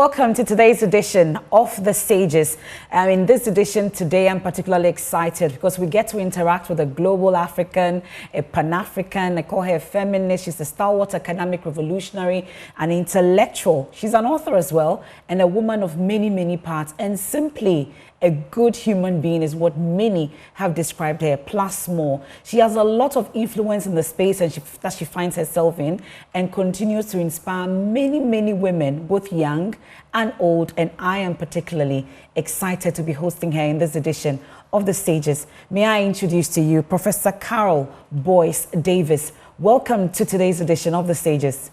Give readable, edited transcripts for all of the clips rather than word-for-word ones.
welcome to today's edition of The Sages. In this edition today, I'm particularly excited because we get to interact with a global African, a Pan-African. I call her a feminist. She's a stalwart academic revolutionary, an intellectual. She's an author as well, and a woman of many, many parts, and simply a good human being is what many have described her, plus more. She has a lot of influence in the space that she finds herself in, and continues to inspire many, many women, both young and old, and I am particularly excited to be hosting her in this edition of The Sages. May I introduce to you Professor Carol Boyce-Davies. Welcome to today's edition of The Sages.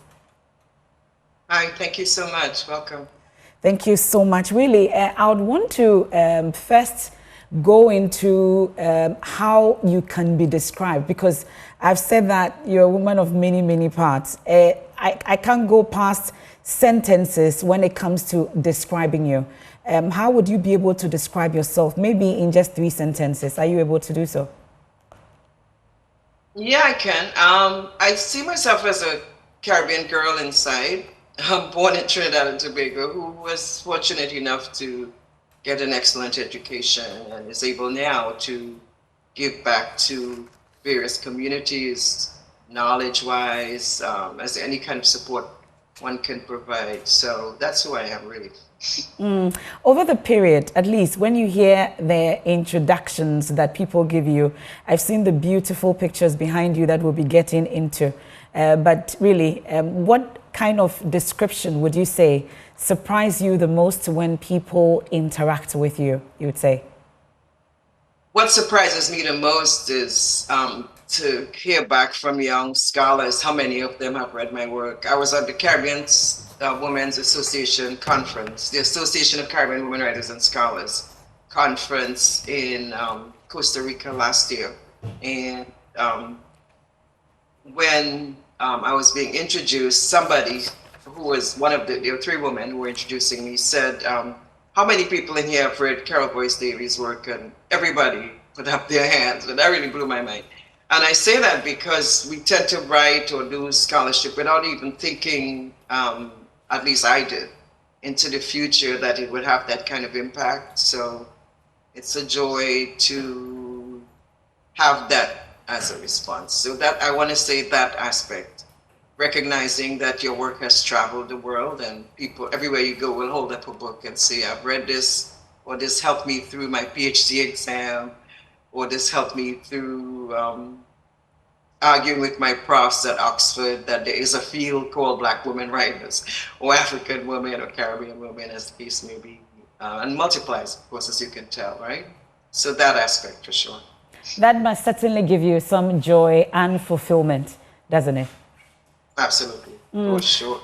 Hi, thank you so much. Welcome. Thank you so much. Really, I would want to first go into how you can be described, because I've said that you're a woman of many, many parts. I can't go past sentences when it comes to describing you. How would you be able to describe yourself? Maybe in just 3 sentences. Are you able to do so? Yeah, I can. I see myself as a Caribbean girl inside. I'm born in Trinidad and Tobago, who was fortunate enough to get an excellent education and is able now to give back to various communities, knowledge-wise, as any kind of support one can provide. So that's who I am, really. Over the period, at least when you hear the introductions that people give you, I've seen the beautiful pictures behind you that we'll be getting into. But really, what kind of description would you say surprise you the most when people interact with you, you would say? What surprises me the most is to hear back from young scholars, how many of them have read my work. I was at the Caribbean Women's Association conference, the Association of Caribbean Women Writers and Scholars conference in Costa Rica last year. And when I was being introduced, somebody who was one of there were 3 women who were introducing me, said, how many people in here have read Carol Boyce-Davies' work? And everybody put up their hands, and that really blew my mind. And I say that because we tend to write or do scholarship without even thinking, at least I did, into the future that it would have that kind of impact. So it's a joy to have that as a response. So that I want to say that aspect, recognizing that your work has traveled the world and people everywhere you go will hold up a book and say, I've read this, or this helped me through my PhD exam, or this helped me through arguing with my profs at Oxford that there is a field called Black women writers, or African women, or Caribbean women, as the case may be, and multiplies, of course, as you can tell, right? So that aspect for sure. That must certainly give you some joy and fulfillment, doesn't it? Absolutely, for sure.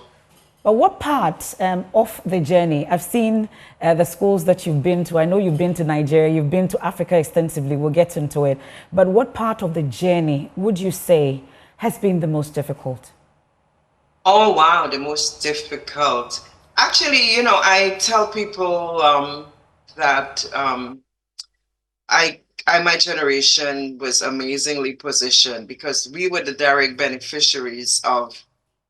But what part of the journey? I've seen the schools that you've been to. I know you've been to Nigeria, you've been to Africa extensively. We'll get into it. But what part of the journey would you say has been the most difficult? Oh, wow, the most difficult. Actually, you know, I tell people that my generation was amazingly positioned because we were the direct beneficiaries of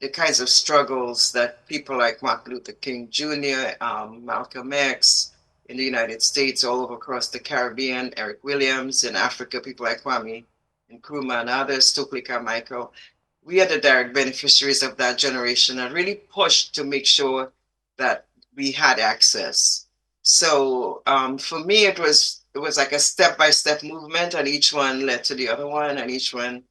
the kinds of struggles that people like Martin Luther King Jr., Malcolm X in the United States, all over across the Caribbean, Eric Williams in Africa, people like Kwame Nkrumah and others, Stokely Carmichael. We are the direct beneficiaries of that generation and really pushed to make sure that we had access. So for me, it was like a step-by-step movement, and each one led to the other one, and each one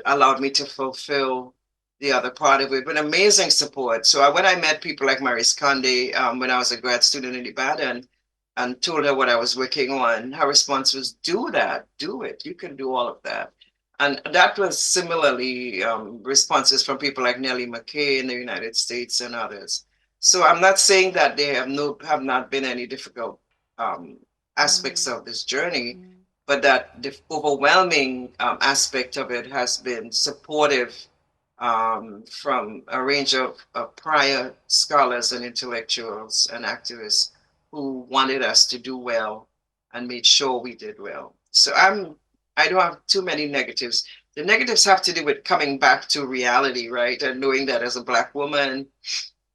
allowed me to fulfill the other part of it with amazing support. So when I met people like Maurice Conde when I was a grad student in Ibadan and told her what I was working on, her response was, do that, do it. You can do all of that. And that was similarly responses from people like Nellie McKay in the United States and others. So I'm not saying that there have not been any difficult aspects of this journey, but that the overwhelming aspect of it has been supportive from a range of prior scholars and intellectuals and activists who wanted us to do well and made sure we did well. So I don't have too many negatives. The negatives have to do with coming back to reality, right? And knowing that as a Black woman,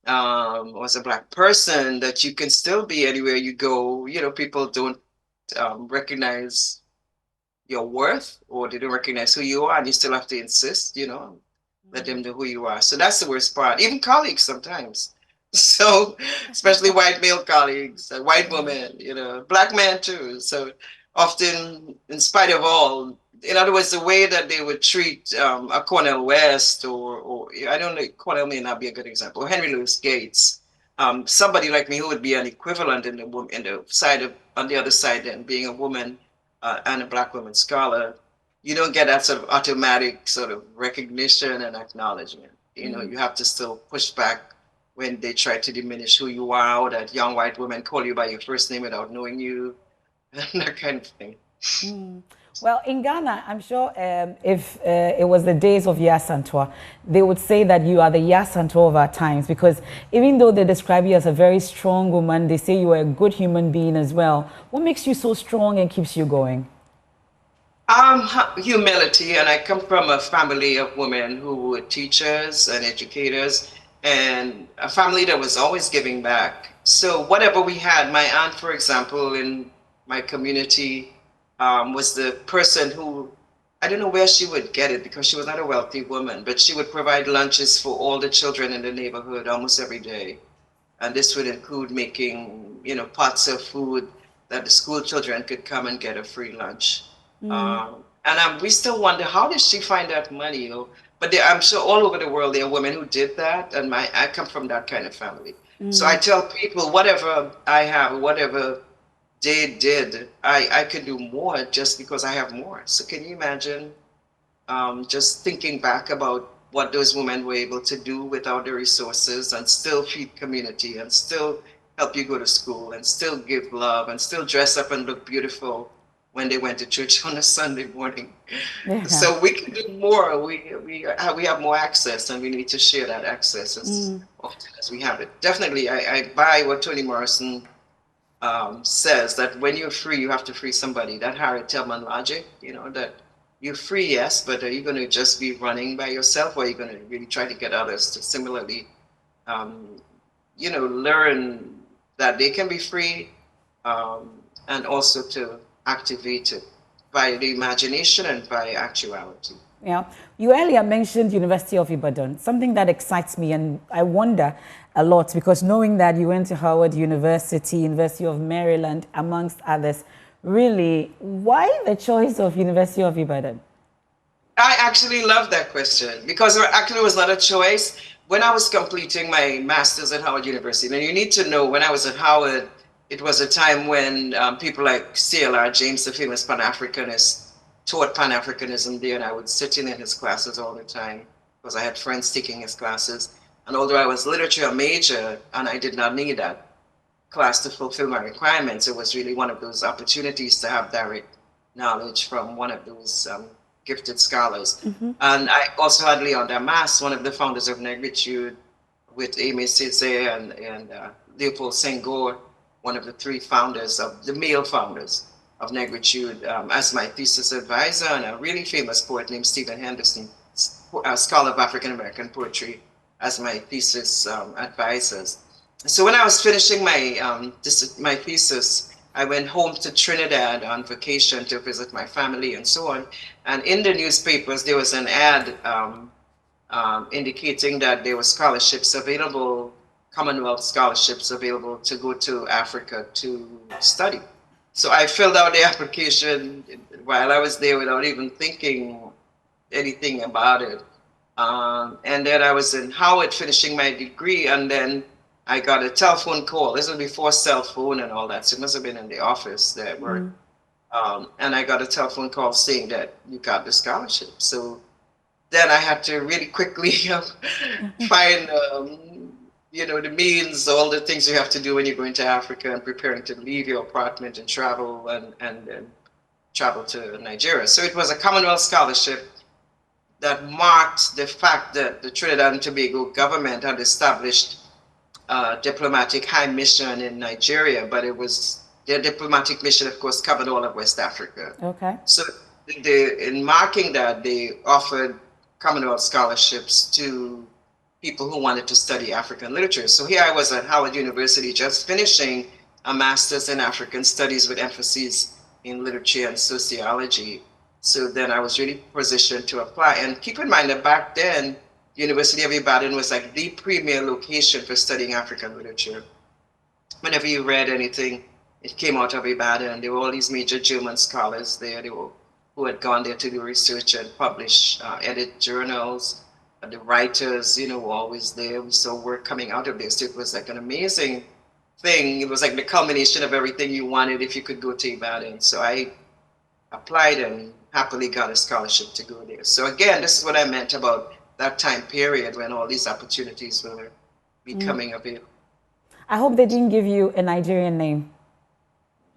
or as a Black person, that you can still be anywhere you go. You know, people don't recognize your worth, or they don't recognize who you are, and you still have to insist, you know, let them know who you are. So that's the worst part. Even colleagues sometimes. So, especially white male colleagues, white women, you know, Black men too. So often, in spite of all, in other words, the way that they would treat a Cornel West, or I don't know, Cornel may not be a good example, Henry Louis Gates, somebody like me who would be an equivalent in the side of on the other side, then being a woman and a Black woman scholar, you don't get that sort of automatic sort of recognition and acknowledgement. You know, you have to still push back when they try to diminish who you are, or that young white women call you by your first name without knowing you, and that kind of thing. Well, in Ghana, I'm sure if it was the days of Yasantua, they would say that you are the Yasantua of our times, because even though they describe you as a very strong woman, they say you are a good human being as well. What makes you so strong and keeps you going? Humility, and I come from a family of women who were teachers and educators, and a family that was always giving back. So whatever we had, my aunt, for example, in my community, was the person who, I don't know where she would get it, because she was not a wealthy woman, but she would provide lunches for all the children in the neighborhood almost every day. And this would include making, you know, pots of food that the school children could come and get a free lunch. And we still wonder, how did she find that money? You know? But I'm sure all over the world there are women who did that, and I come from that kind of family. So I tell people, whatever I have, whatever they did, I could do more just because I have more. So can you imagine just thinking back about what those women were able to do without the resources, and still feed community, and still help you go to school, and still give love, and still dress up and look beautiful when they went to church on a Sunday morning. Yeah. So we can do more. We have more access, and we need to share that access as often as we have it. Definitely, I buy what Toni Morrison says, that when you're free, you have to free somebody. That Harriet Tubman logic, you know, that you're free, yes, but are you going to just be running by yourself, or are you going to really try to get others to similarly, you know, learn that they can be free, and also to activate it by the imagination and by actuality. Yeah, you earlier mentioned University of Ibadan, something that excites me, and I wonder a lot, because knowing that you went to Howard University, University of Maryland, amongst others, really, why the choice of University of Ibadan? I actually love that question, because it actually was not a choice. When I was completing my master's at Howard University, and you need to know, when I was at Howard, it was a time when people like CLR, James, the famous Pan Africanist, taught Pan Africanism there, and I would sit in his classes all the time because I had friends taking his classes. And although I was literature major and I did not need that class to fulfill my requirements, it was really one of those opportunities to have direct knowledge from one of those gifted scholars. And I also had Leon Damas, one of the founders of Negritude, with Aimé Césaire and Leopold Senghor, one of the three founders, of the male founders of Negritude, as my thesis advisor, and a really famous poet named Stephen Henderson, a scholar of African American poetry, as my thesis advisors. So when I was finishing my my thesis, I went home to Trinidad on vacation to visit my family and so on. And in the newspapers, there was an ad indicating that there were scholarships available, Commonwealth scholarships available to go to Africa to study. So I filled out the application while I was there without even thinking anything about it. And then I was in Howard finishing my degree, and then I got a telephone call. This was before cell phone and all that, so it must have been in the office that worked. And I got a telephone call saying that you got the scholarship. So then I had to really quickly find, you know, the means, all the things you have to do when you're going to Africa and preparing to leave your apartment and travel and travel to Nigeria. So it was a Commonwealth scholarship that marked the fact that the Trinidad and Tobago government had established a diplomatic high mission in Nigeria, but it was their diplomatic mission, of course, covered all of West Africa. Okay. So in marking that, they offered Commonwealth scholarships to people who wanted to study African literature. So here I was at Howard University just finishing a master's in African studies with emphasis in literature and sociology. So then I was really positioned to apply. And keep in mind that back then, University of Ibadan was like the premier location for studying African literature. Whenever you read anything, it came out of Ibadan. There were all these major German scholars there who had gone there to do research and publish, edit journals. The writers, were always there. We saw work coming out of there. So it was like an amazing thing. It was like the culmination of everything you wanted if you could go to Ibadan. So I applied and happily got a scholarship to go there. So again, this is what I meant about that time period when all these opportunities were becoming available. I hope they didn't give you a Nigerian name.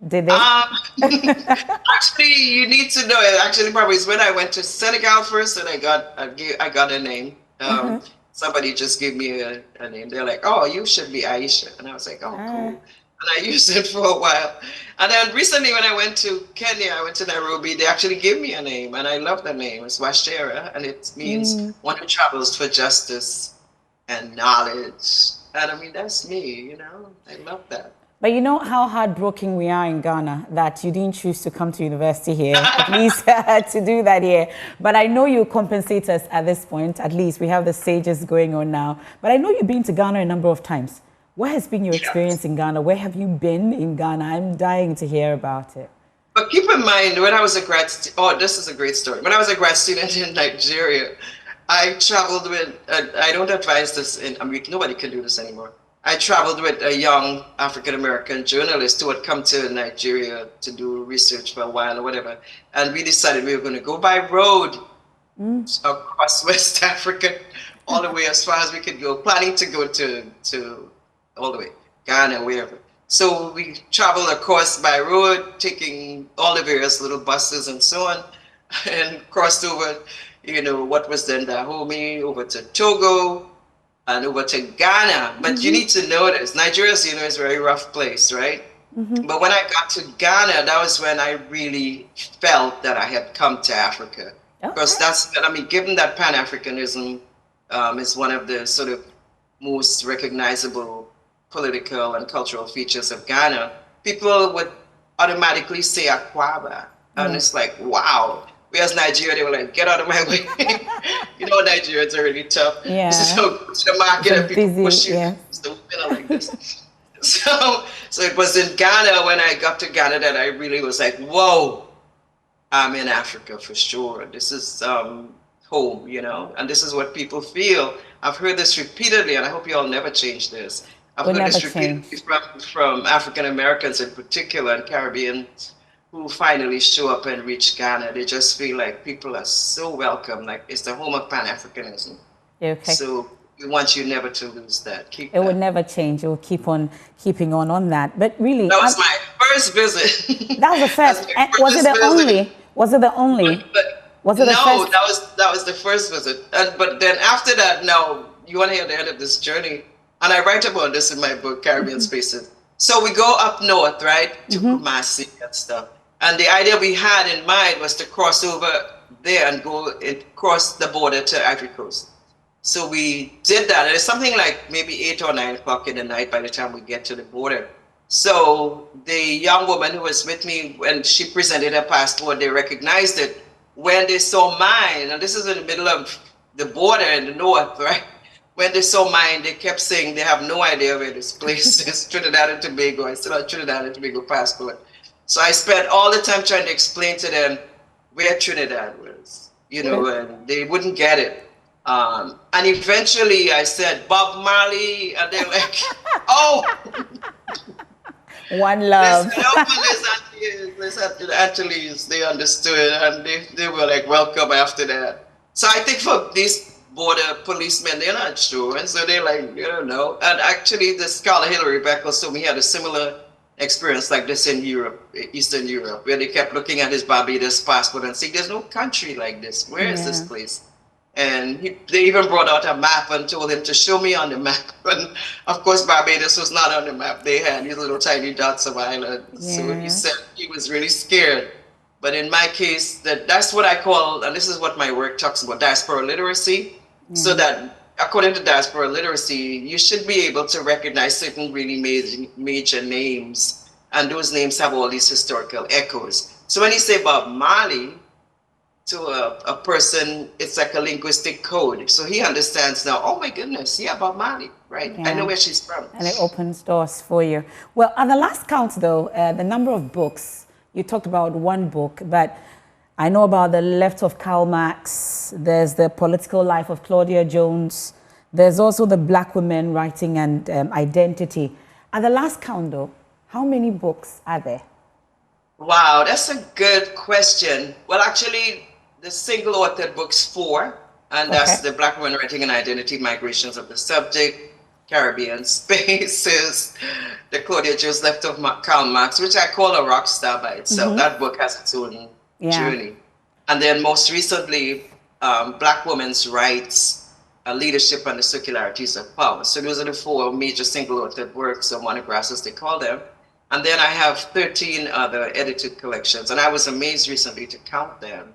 Did they? Actually, you need to know it. Actually, probably is when I went to Senegal first, and I got a name. Somebody just gave me a name. They're like, "Oh, you should be Aisha," and I was like, "Oh, cool." And I used it for a while. And then recently, when I went to Kenya, I went to Nairobi. They actually gave me a name, and I love the name. It's Washera, and it means one who travels for justice and knowledge. And I mean, that's me. I love that. But you know how heartbroken we are in Ghana that you didn't choose to come to university here, at least to do that here. But I know you compensate us at this point. At least we have the SAGES going on now. But I know you've been to Ghana a number of times. What has been your experience in Ghana? Where have you been in Ghana? I'm dying to hear about it. But keep in mind, when I was a grad student, this is a great story. When I was a grad student in Nigeria, I traveled with, I don't advise this, nobody can do this anymore. I traveled with a young African-American journalist who had come to Nigeria to do research for a while or whatever. And we decided we were going to go by road across West Africa, all the way as far as we could go, planning to go to all the way, Ghana, wherever. So we traveled, of course, by road, taking all the various little buses and so on, and crossed over, what was then Dahomey, over to Togo, and over to Ghana. But you need to know this. Nigeria, is a very rough place, right? But when I got to Ghana, that was when I really felt that I had come to Africa. Because given that Pan Africanism is one of the sort of most recognizable political and cultural features of Ghana, people would automatically say Akwaba. And it's like, wow. Whereas Nigeria, they were like, get out of my way. Nigerians are really tough. Yeah. So go to the market and people push you. Yeah. So, like this. So it was in Ghana, when I got to Ghana, that I really was like, whoa, I'm in Africa for sure. This is home, and this is what people feel. I've heard this repeatedly, and I hope you all never change this. I've heard this repeatedly from African Americans in particular and Caribbeans who finally show up and reach Ghana. They just feel like people are so welcome, like it's the home of Pan Africanism. Okay. So we want you never to lose that. It will never change. It will keep on keeping on that. But really, that was my first visit. That was the first. Was it the only? Was it the only? Was it the first? No, that was the first visit. But then after that, now you want to hear the end of this journey, and I write about this in my book, Caribbean Spaces. So we go up north, right, to Kumasi and stuff. And the idea we had in mind was to cross over there and go cross the border to Ivory Coast. So we did that. And it's something like maybe 8 or 9 o'clock in the night by the time we get to the border. So the young woman who was with me, when she presented her passport, they recognized it. When they saw mine, and this is in the middle of the border in the north, right? When they saw mine, they kept saying they have no idea where this place is, Trinidad and Tobago. I still have Trinidad and Tobago passport. So I spent all the time trying to explain to them where Trinidad was, and they wouldn't get it. And eventually I said, Bob Marley, and they're like, oh. One love. Les Antilles, they understood, and they were like, welcome after that. So I think for these border policemen, they're not sure, and so they're like, you don't know. And actually, the scholar Hilary Beckles told me he had a similar experience like this in Europe, Eastern Europe, where they kept looking at his Barbados passport and saying, there's no country like this. Where is this place? And they even brought out a map and told him to show me on the map. And of course, Barbados was not on the map. They had these little tiny dots of islands. Yeah. So he said he was really scared. But in my case, that's what I call, and this is what my work talks about, diaspora literacy. So that according to Diaspora Literacy, you should be able to recognize certain really major names, and those names have all these historical echoes. So when you say Bob Marley to a person, it's like a linguistic code. So he understands now, oh my goodness, yeah, Bob Marley, right? Yeah. I know where she's from. And it opens doors for you. Well, at the last count, though, the number of books, you talked about one book, but I know about the left of Karl Marx. There's the political life of Claudia Jones. There's also the Black women writing and identity. At the last count, though, how many books are there? Wow, that's a good question. Well, actually, the single authored book's 4, and that's the Black women writing and identity, migrations of the subject, Caribbean spaces, the Claudia Jones left of Karl Marx, which I call a rock star by itself. That book has its own journey. And then most recently, Black women's rights, leadership and the circularities of power. So those are the 4 major single authored works, or monographs as they call them. And then I have 13 other edited collections. And I was amazed recently to count them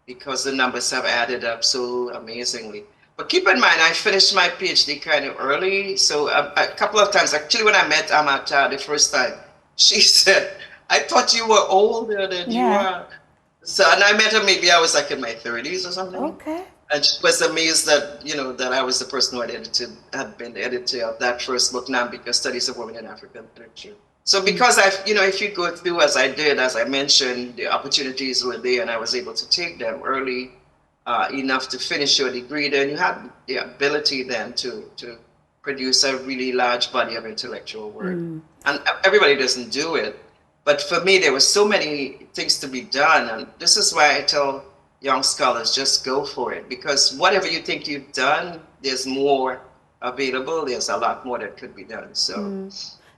because the numbers have added up so amazingly. But keep in mind, I finished my PhD kind of early. So a couple of times, actually, when I met Amata the first time, she said, I thought you were older than you are. So, and I met her, maybe I was like in my 30s or something. Okay. And she was amazed that, you know, that I was the person who had been the editor of that first book, Nambica Studies of Women in African Literature. So because if you go through as I did, as I mentioned, the opportunities were there and I was able to take them early enough to finish your degree, then you had the ability then to produce a really large body of intellectual work. And everybody doesn't do it. But for me, there were so many things to be done. And this is why I tell young scholars, just go for it. Because whatever you think you've done, there's more available. There's a lot more that could be done. So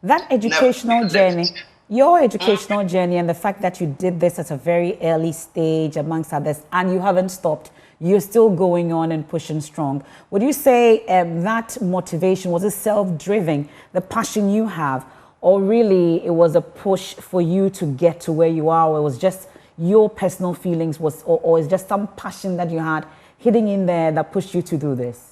that educational journey, your educational journey, and the fact that you did this at a very early stage amongst others, and you haven't stopped, you're still going on and pushing strong. Would you say that motivation, was it self-driven, the passion you have, or really it was a push for you to get to where you are, or it was just your personal feelings, or is just some passion that you had hidden in there that pushed you to do this?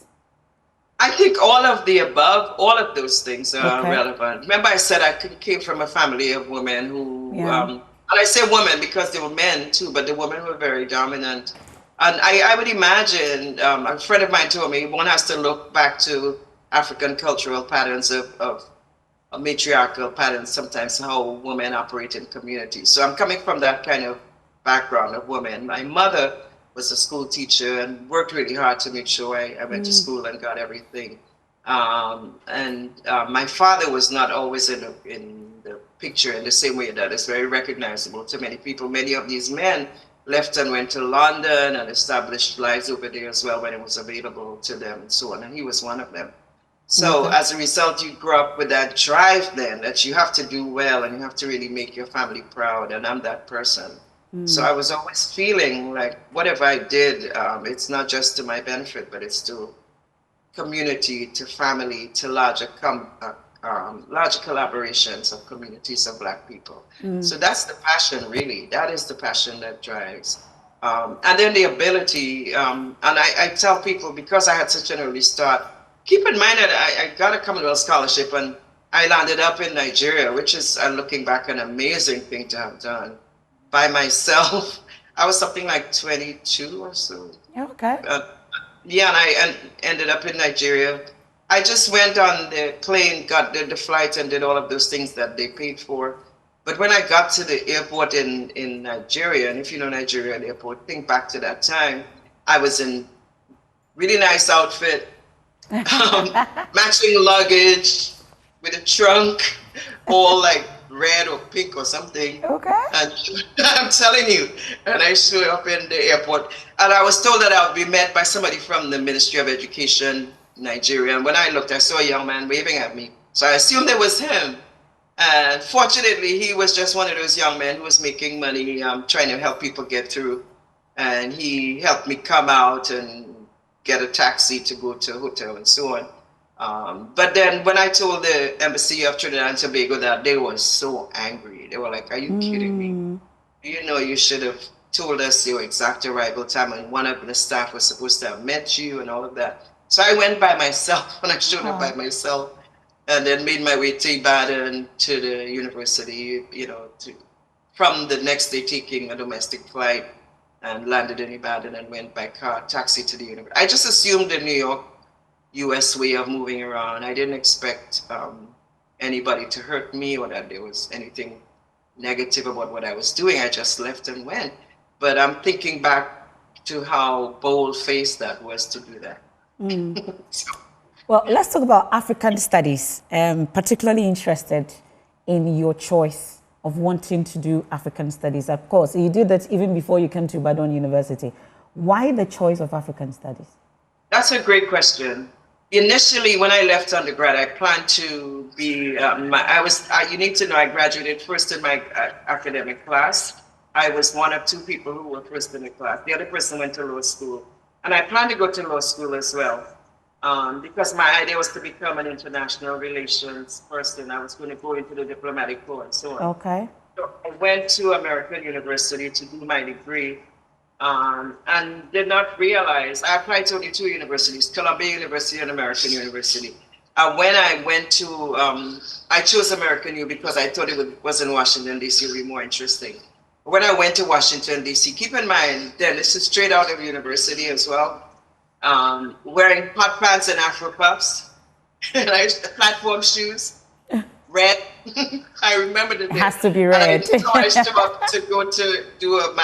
I think all of the above, all of those things are relevant. Remember I said I came from a family of women who, and I say women because they were men too, but the women were very dominant. And I would imagine, a friend of mine told me, one has to look back to African cultural patterns of matriarchal patterns, sometimes how women operate in communities. So I'm coming from that kind of background of women. My mother was a school teacher and worked really hard to make sure I went to school and got everything. My father was not always in the picture in the same way that is very recognizable to many people. Many of these men left and went to London and established lives over there as well when it was available to them and so on. And he was one of them. So as a result, you grew up with that drive then that you have to do well and you have to really make your family proud. And I'm that person. So I was always feeling like whatever I did, it's not just to my benefit, but it's to community, to family, to larger collaborations of communities of Black people. So that's the passion, really. That is the passion that drives. And then the ability, and I tell people, because I had such an early start, keep in mind that I got a Commonwealth Scholarship and I landed up in Nigeria, which is, looking back, an amazing thing to have done. By myself, I was something like 22 or so. Okay. And I ended up in Nigeria. I just went on the plane, got the flight, and did all of those things that they paid for. But when I got to the airport in Nigeria, and if you know Nigeria, the airport, think back to that time, I was in really nice outfit, matching luggage with a trunk, all like red or pink or something. Okay. And I'm telling you, and I showed up in the airport, and I was told that I would be met by somebody from the Ministry of Education, Nigeria. And when I looked, I saw a young man waving at me. So I assumed it was him. And fortunately, he was just one of those young men who was making money, trying to help people get through. And he helped me come out and get a taxi to go to a hotel and so on. But then when I told the embassy of Trinidad and Tobago that, they were so angry. They were like, are you kidding me? You know, you should have told us your exact arrival time, and one of the staff was supposed to have met you and all of that. So I went by myself and I showed up by myself, and then made my way to Ibadan to the university, from the next day taking a domestic flight and landed in Ibadan and went by car, taxi to the university. I just assumed the New York, US way of moving around. I didn't expect anybody to hurt me or that there was anything negative about what I was doing. I just left and went. But I'm thinking back to how bold-faced that was to do that. So, well, let's talk about African studies. Particularly interested in your choice of wanting to do African studies. Of course, you did that even before you came to Ibadan University. Why the choice of African studies? That's a great question. Initially, when I left undergrad, I planned to be, you need to know, I graduated first in my academic class. I was one of two people who were first in the class. The other person went to law school. And I planned to go to law school as well, because my idea was to become an international relations person. I was going to go into the diplomatic corps and so on. Okay. So I went to American University to do my degree, and did not realize, I applied to only two universities, Columbia University and American University. And when I went to, I chose American U because I thought it was in Washington, D.C., would be more interesting. When I went to Washington, D.C., keep in mind, then this is straight out of university as well, wearing hot pants and Afro puffs, and platform shoes, red. I remember the day. It has to be red. And I showed up to go to do a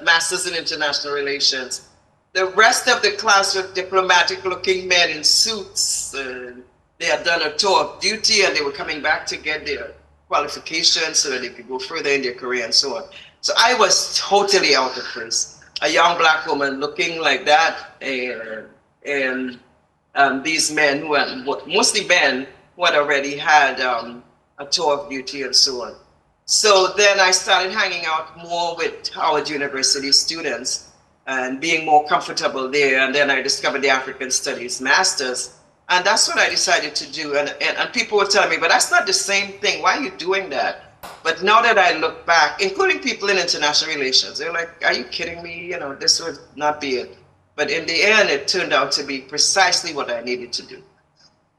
master's in international relations. The rest of the class were diplomatic-looking men in suits. They had done a tour of duty, and they were coming back to get their qualifications so that they could go further in their career and so on. So I was totally out of place. A young black woman looking like that, and these men who had, mostly men who had already had a tour of duty and so on. So then I started hanging out more with Howard University students and being more comfortable there. And then I discovered the African Studies Masters. And that's what I decided to do. And people were telling me, but that's not the same thing. Why are you doing that? But now that I look back, including people in international relations, they're like, are you kidding me? This would not be it. But in the end, it turned out to be precisely what I needed to do.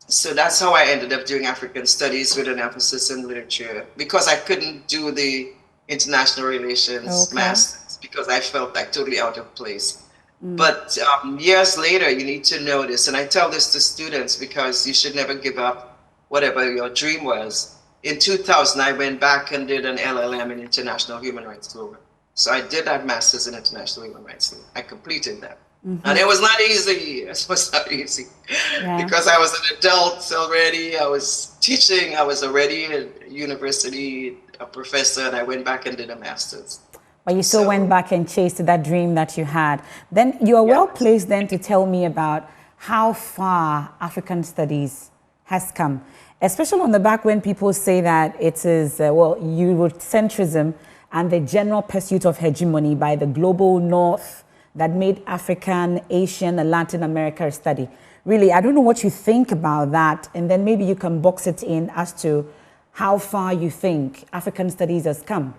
So that's how I ended up doing African studies with an emphasis in literature, because I couldn't do the international relations masters because I felt like totally out of place. But years later, you need to know this, and I tell this to students because you should never give up whatever your dream was. In 2000, I went back and did an LLM in International Human Rights Law. So I did that master's in International Human Rights Law. I completed that. And it was not easy. It was not easy because I was an adult already. I was teaching. I was already at university, a professor, and I went back and did a master's. But you still went back and chased that dream that you had. Then you are well placed then to tell me about how far African studies has come, especially on the back when people say that it is, Eurocentrism and the general pursuit of hegemony by the global North that made African, Asian, and Latin America a study. Really, I don't know what you think about that, and then maybe you can box it in as to how far you think African studies has come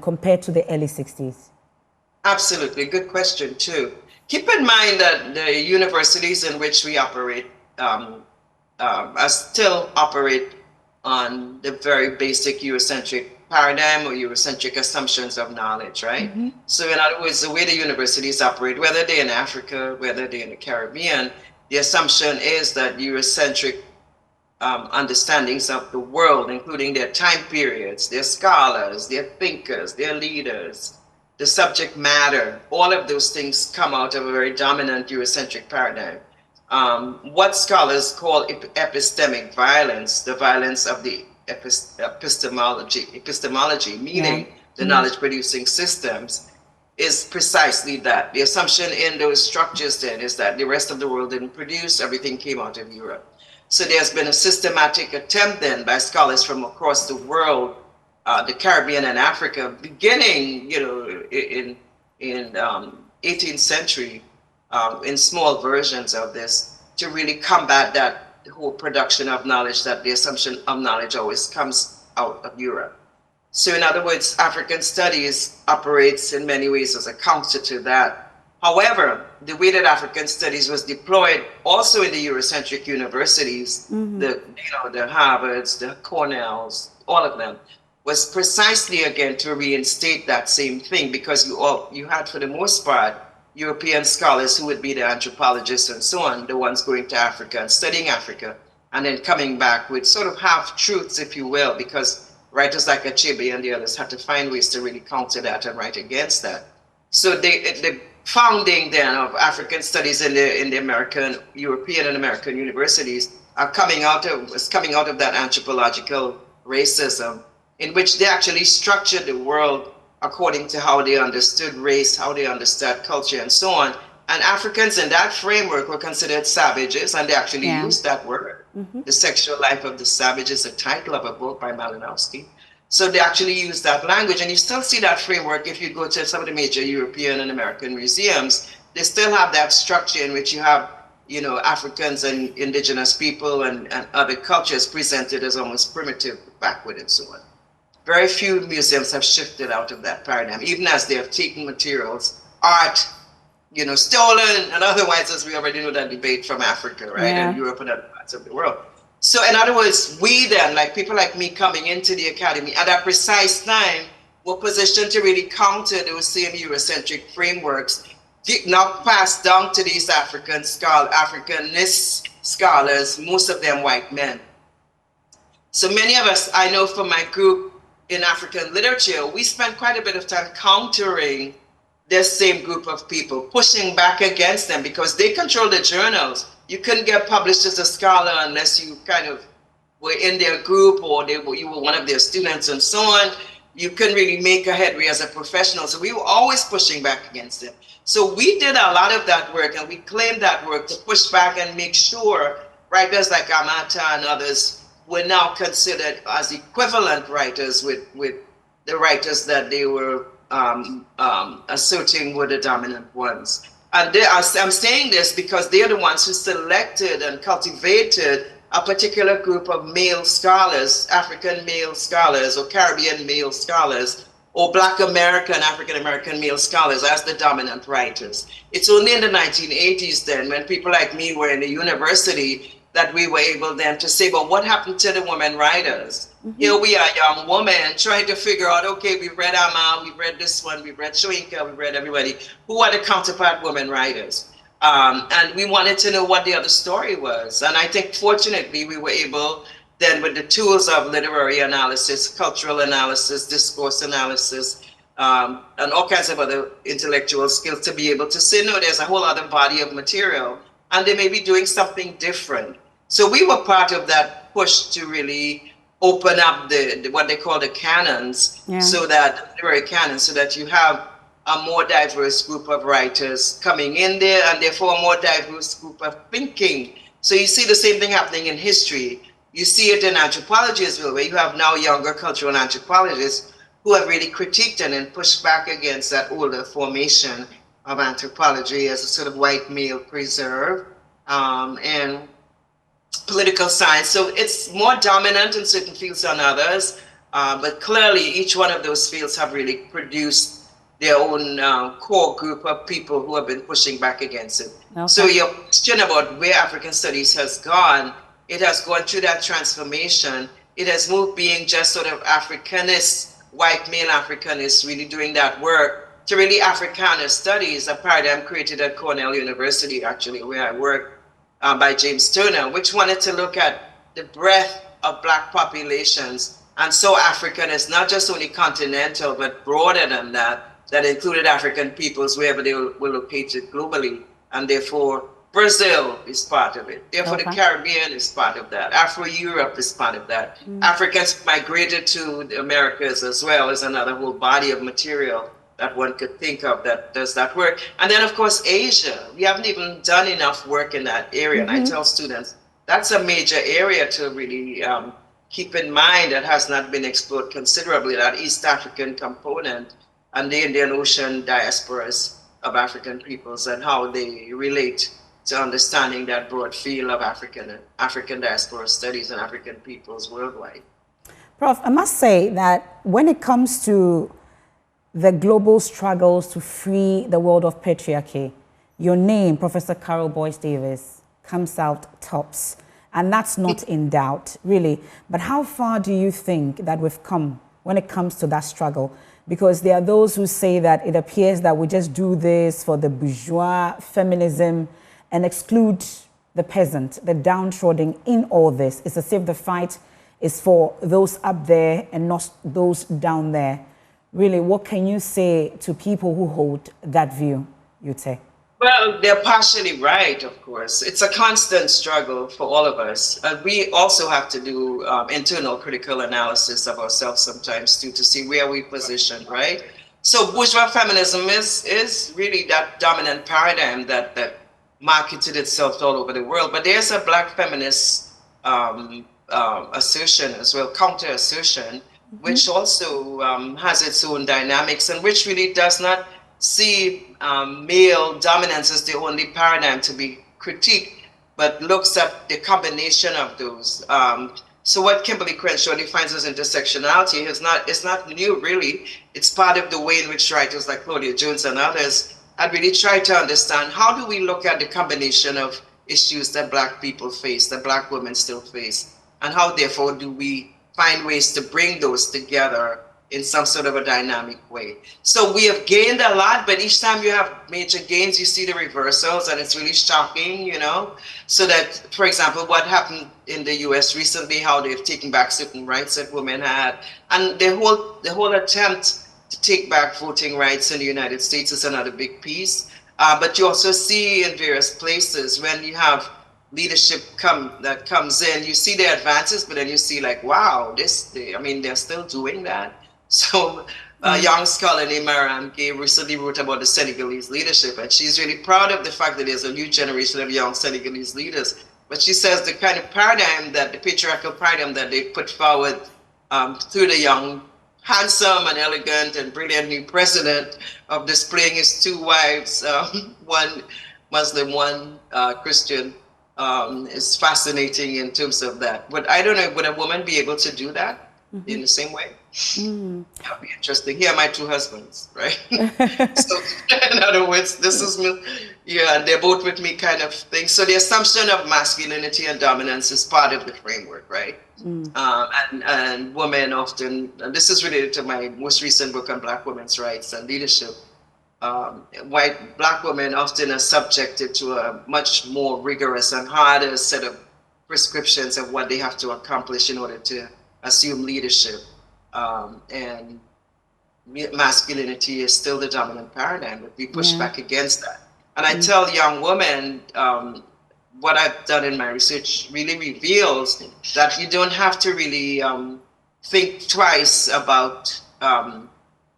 compared to the early 60s. Absolutely, good question too. Keep in mind that the universities in which we operate still operate on the very basic Eurocentric paradigm or Eurocentric assumptions of knowledge, right? So in other words, the way the universities operate, whether they're in Africa, whether they're in the Caribbean, the assumption is that Eurocentric understandings of the world, including their time periods, their scholars, their thinkers, their leaders, the subject matter, all of those things come out of a very dominant Eurocentric paradigm. What scholars call epistemic violence, the violence of the epistemology, meaning the knowledge-producing systems, is precisely that. The assumption in those structures then is that the rest of the world didn't produce, everything came out of Europe. So there's been a systematic attempt then by scholars from across the world, the Caribbean and Africa, beginning, in 18th century, in small versions of this, to really combat that whole production of knowledge, that the assumption of knowledge always comes out of Europe. So in other words, African studies operates in many ways as a counter to that. However, the way that African studies was deployed also in the Eurocentric universities, the Harvards, the Cornells, all of them, was precisely again to reinstate that same thing, because you had, for the most part, European scholars who would be the anthropologists and so on, the ones going to Africa and studying Africa, and then coming back with sort of half-truths, if you will, because writers like Achebe and the others had to find ways to really counter that and write against that. So the founding then of African studies in the American, European and American universities are coming out of that anthropological racism, in which they actually structured the world according to how they understood race, how they understood culture, and so on. And Africans in that framework were considered savages, and they actually used that word. The Sexual Life of the Savage is the title of a book by Malinowski. So they actually use that language, and you still see that framework if you go to some of the major European and American museums. They still have that structure in which you have, Africans and indigenous people and other cultures presented as almost primitive, backward, and so on. Very few museums have shifted out of that paradigm, even as they have taken materials, art, stolen and otherwise, as we already know that debate from Africa, right, and Europe and other parts of the world. So in other words, we then, like people like me coming into the academy at that precise time, were positioned to really counter those same Eurocentric frameworks, now passed down to these Africanist scholars, most of them white men. So many of us, I know from my group in African literature, we spent quite a bit of time countering this same group of people, pushing back against them, because they control the journals. You couldn't get published as a scholar unless you kind of were in their group or you were one of their students and so on. You couldn't really make a headway as a professional. So we were always pushing back against them. So we did a lot of that work, and we claimed that work to push back and make sure writers like Amata and others were now considered as equivalent writers with the writers that they were asserting were the dominant ones. And I'm saying this because they're the ones who selected and cultivated a particular group of male scholars, African male scholars, or Caribbean male scholars, or Black American, African American male scholars as the dominant writers. It's only in the 1980s then, when people like me were in the university, that we were able then to say, but what happened to the women writers? Here we are, young women, trying to figure out, okay, we've read Ama, we've read this one, we've read Shoinka, we've read everybody. Who are the counterpart women writers? And we wanted to know what the other story was. And I think, fortunately, we were able then, with the tools of literary analysis, cultural analysis, discourse analysis, and all kinds of other intellectual skills, to be able to say, no, there's a whole other body of material, and they may be doing something different. So we were part of that push to really open up the what they call the canons, so that literary canons, so that you have a more diverse group of writers coming in there, and therefore a more diverse group of thinking. So you see the same thing happening in history. You see it in anthropology as well, where you have now younger cultural anthropologists who have really critiqued and pushed back against that older formation of anthropology as a sort of white male preserve, and political science. So it's more dominant in certain fields than others, but clearly each one of those fields have really produced their own core group of people who have been pushing back against it. Okay. So your question about where African studies has gone, it has gone through that transformation. It has moved being just sort of Africanist, white male Africanist, really doing that work, to really Africanist studies, a paradigm created at Cornell University, actually, where I work, by James Turner, which wanted to look at the breadth of Black populations. And so African is not just only continental, but broader than that, that included African peoples wherever they were located globally. And therefore, Brazil is part of it. Therefore, the Caribbean is part of that. Afro-Europe is part of that. Africans migrated to the Americas as well as another whole body of material that one could think of that does that work. And then, of course, Asia. We haven't even done enough work in that area. And I tell students, that's a major area to really keep in mind that has not been explored considerably, that East African component and the Indian Ocean diasporas of African peoples and how they relate to understanding that broad field of African diaspora studies and African peoples worldwide. Prof, I must say that when it comes to the global struggles to free the world of patriarchy, your name, Professor Carol Boyce-Davies, comes out tops. And that's not in doubt, really. But how far do you think that we've come when it comes to that struggle? Because there are those who say that it appears that we just do this for the bourgeois feminism and exclude the peasant, the downtrodden in all this. It's as if the fight is for those up there and not those down there. Really, what can you say to people who hold that view, Ute? Well, they're partially right, of course. It's a constant struggle for all of us. We also have to do internal critical analysis of ourselves sometimes too, to see where we position, right? So bourgeois feminism is really that dominant paradigm that marketed itself all over the world. But there's a Black feminist assertion as well, counter assertion, which also has its own dynamics and which really does not see male dominance as the only paradigm to be critiqued, but looks at the combination of those. So what Kimberly Crenshaw defines as intersectionality is not new, really. It's part of the way in which writers like Claudia Jones and others had really tried to understand how do we look at the combination of issues that Black people face, that Black women still face, and how therefore do we find ways to bring those together in some sort of a dynamic way. So we have gained a lot, but each time you have major gains, you see the reversals, and it's really shocking, you know? So that, for example, what happened in the US recently, how they've taken back certain rights that women had, and the whole attempt to take back voting rights in the United States is another big piece. But you also see in various places when you have leadership that comes in, you see the advances, but then you see like, wow, they're still doing that. So a young scholar named Mariam Gay recently wrote about the Senegalese leadership, and she's really proud of the fact that there's a new generation of young Senegalese leaders. But she says the kind of paradigm the patriarchal paradigm that they put forward through the young, handsome and elegant and brilliant new president of displaying his two wives, one Muslim, one Christian, is fascinating in terms of that. But I don't know, would a woman be able to do that in the same way? That would be interesting. Here are my two husbands, right? So in other words, this is me, yeah, and they're both with me kind of thing. So the assumption of masculinity and dominance is part of the framework, right? And women often, and this is related to my most recent book on Black women's rights and leadership, Black women often are subjected to a much more rigorous and harder set of prescriptions of what they have to accomplish in order to assume leadership. And masculinity is still the dominant paradigm, but we push back against that. And I tell young women, what I've done in my research really reveals that you don't have to really think twice about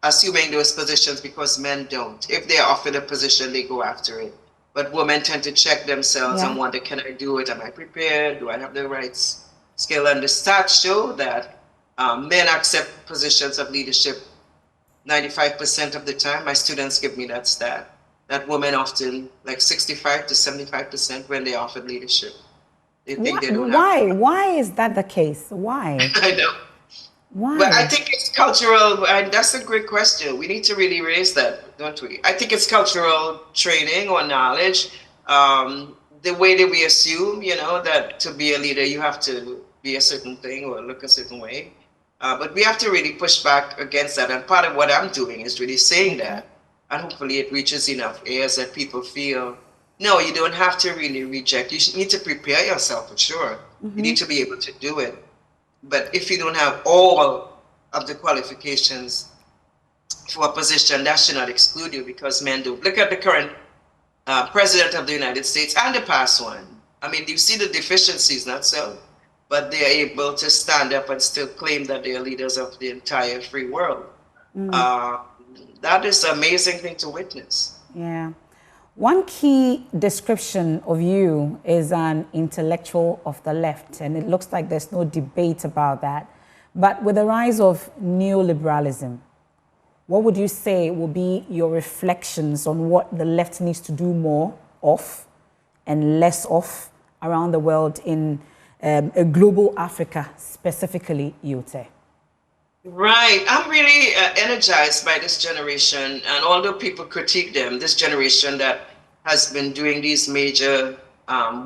assuming those positions, because men don't. If they're offered a position, they go after it. But women tend to check themselves and wonder, can I do it? Am I prepared? Do I have the right skill? And the stats show that men accept positions of leadership 95% of the time. My students give me that stat. That women often, like 65 to 75% when they offered leadership. They think they don't have. Why is that the case? Why? I know. Why? But I think it's cultural, and that's a great question. We need to really raise that, don't we? I think it's cultural training or knowledge. The way that we assume, you know, that to be a leader, you have to be a certain thing or look a certain way. But we have to really push back against that. And part of what I'm doing is really saying that. And hopefully it reaches enough ears that people feel, no, you don't have to really reject. You need to prepare yourself for sure. You need to be able to do it. But if you don't have all of the qualifications for a position, that should not exclude you, because men do. Look at the current president of the United States and the past one. I mean, you see the deficiencies, not so? But they're able to stand up and still claim that they're leaders of the entire free world. That is an amazing thing to witness. Yeah. One key description of you is an intellectual of the left, and it looks like there's no debate about that. But with the rise of neoliberalism, what would you say will be your reflections on what the left needs to do more of and less of around the world in a global Africa, specifically, Ute? Right. I'm really energized by this generation. And although people critique them, this generation that has been doing these major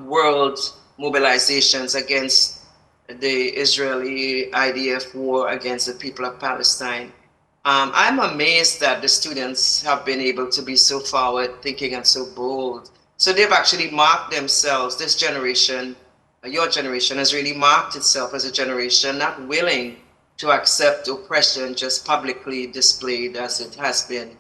world mobilizations against the Israeli IDF war against the people of Palestine. I'm amazed that the students have been able to be so forward thinking and so bold. So they've actually marked themselves, this generation, your generation has really marked itself as a generation not willing to accept oppression just publicly displayed as it has been,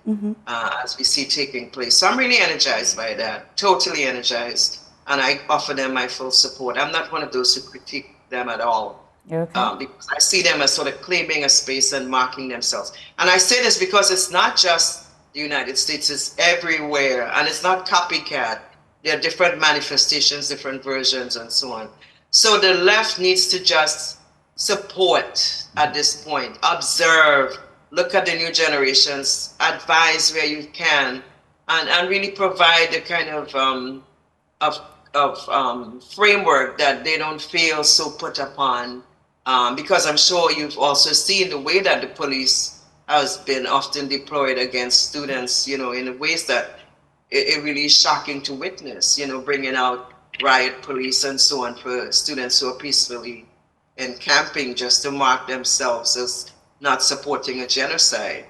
as we see taking place. So I'm really energized by that, totally energized. And I offer them my full support. I'm not one of those who critique them at all. Okay. Because I see them as sort of claiming a space and marking themselves. And I say this because it's not just the United States, it's everywhere. And it's not copycat. There are different manifestations, different versions, and so on. So the left needs to just support at this point, observe, look at the new generations, advise where you can, and really provide the kind of framework that they don't feel so put upon. Because I'm sure you've also seen the way that the police has been often deployed against students, in ways that it really is shocking to witness, bringing out riot police and so on for students who are peacefully encamping just to mark themselves as not supporting a genocide.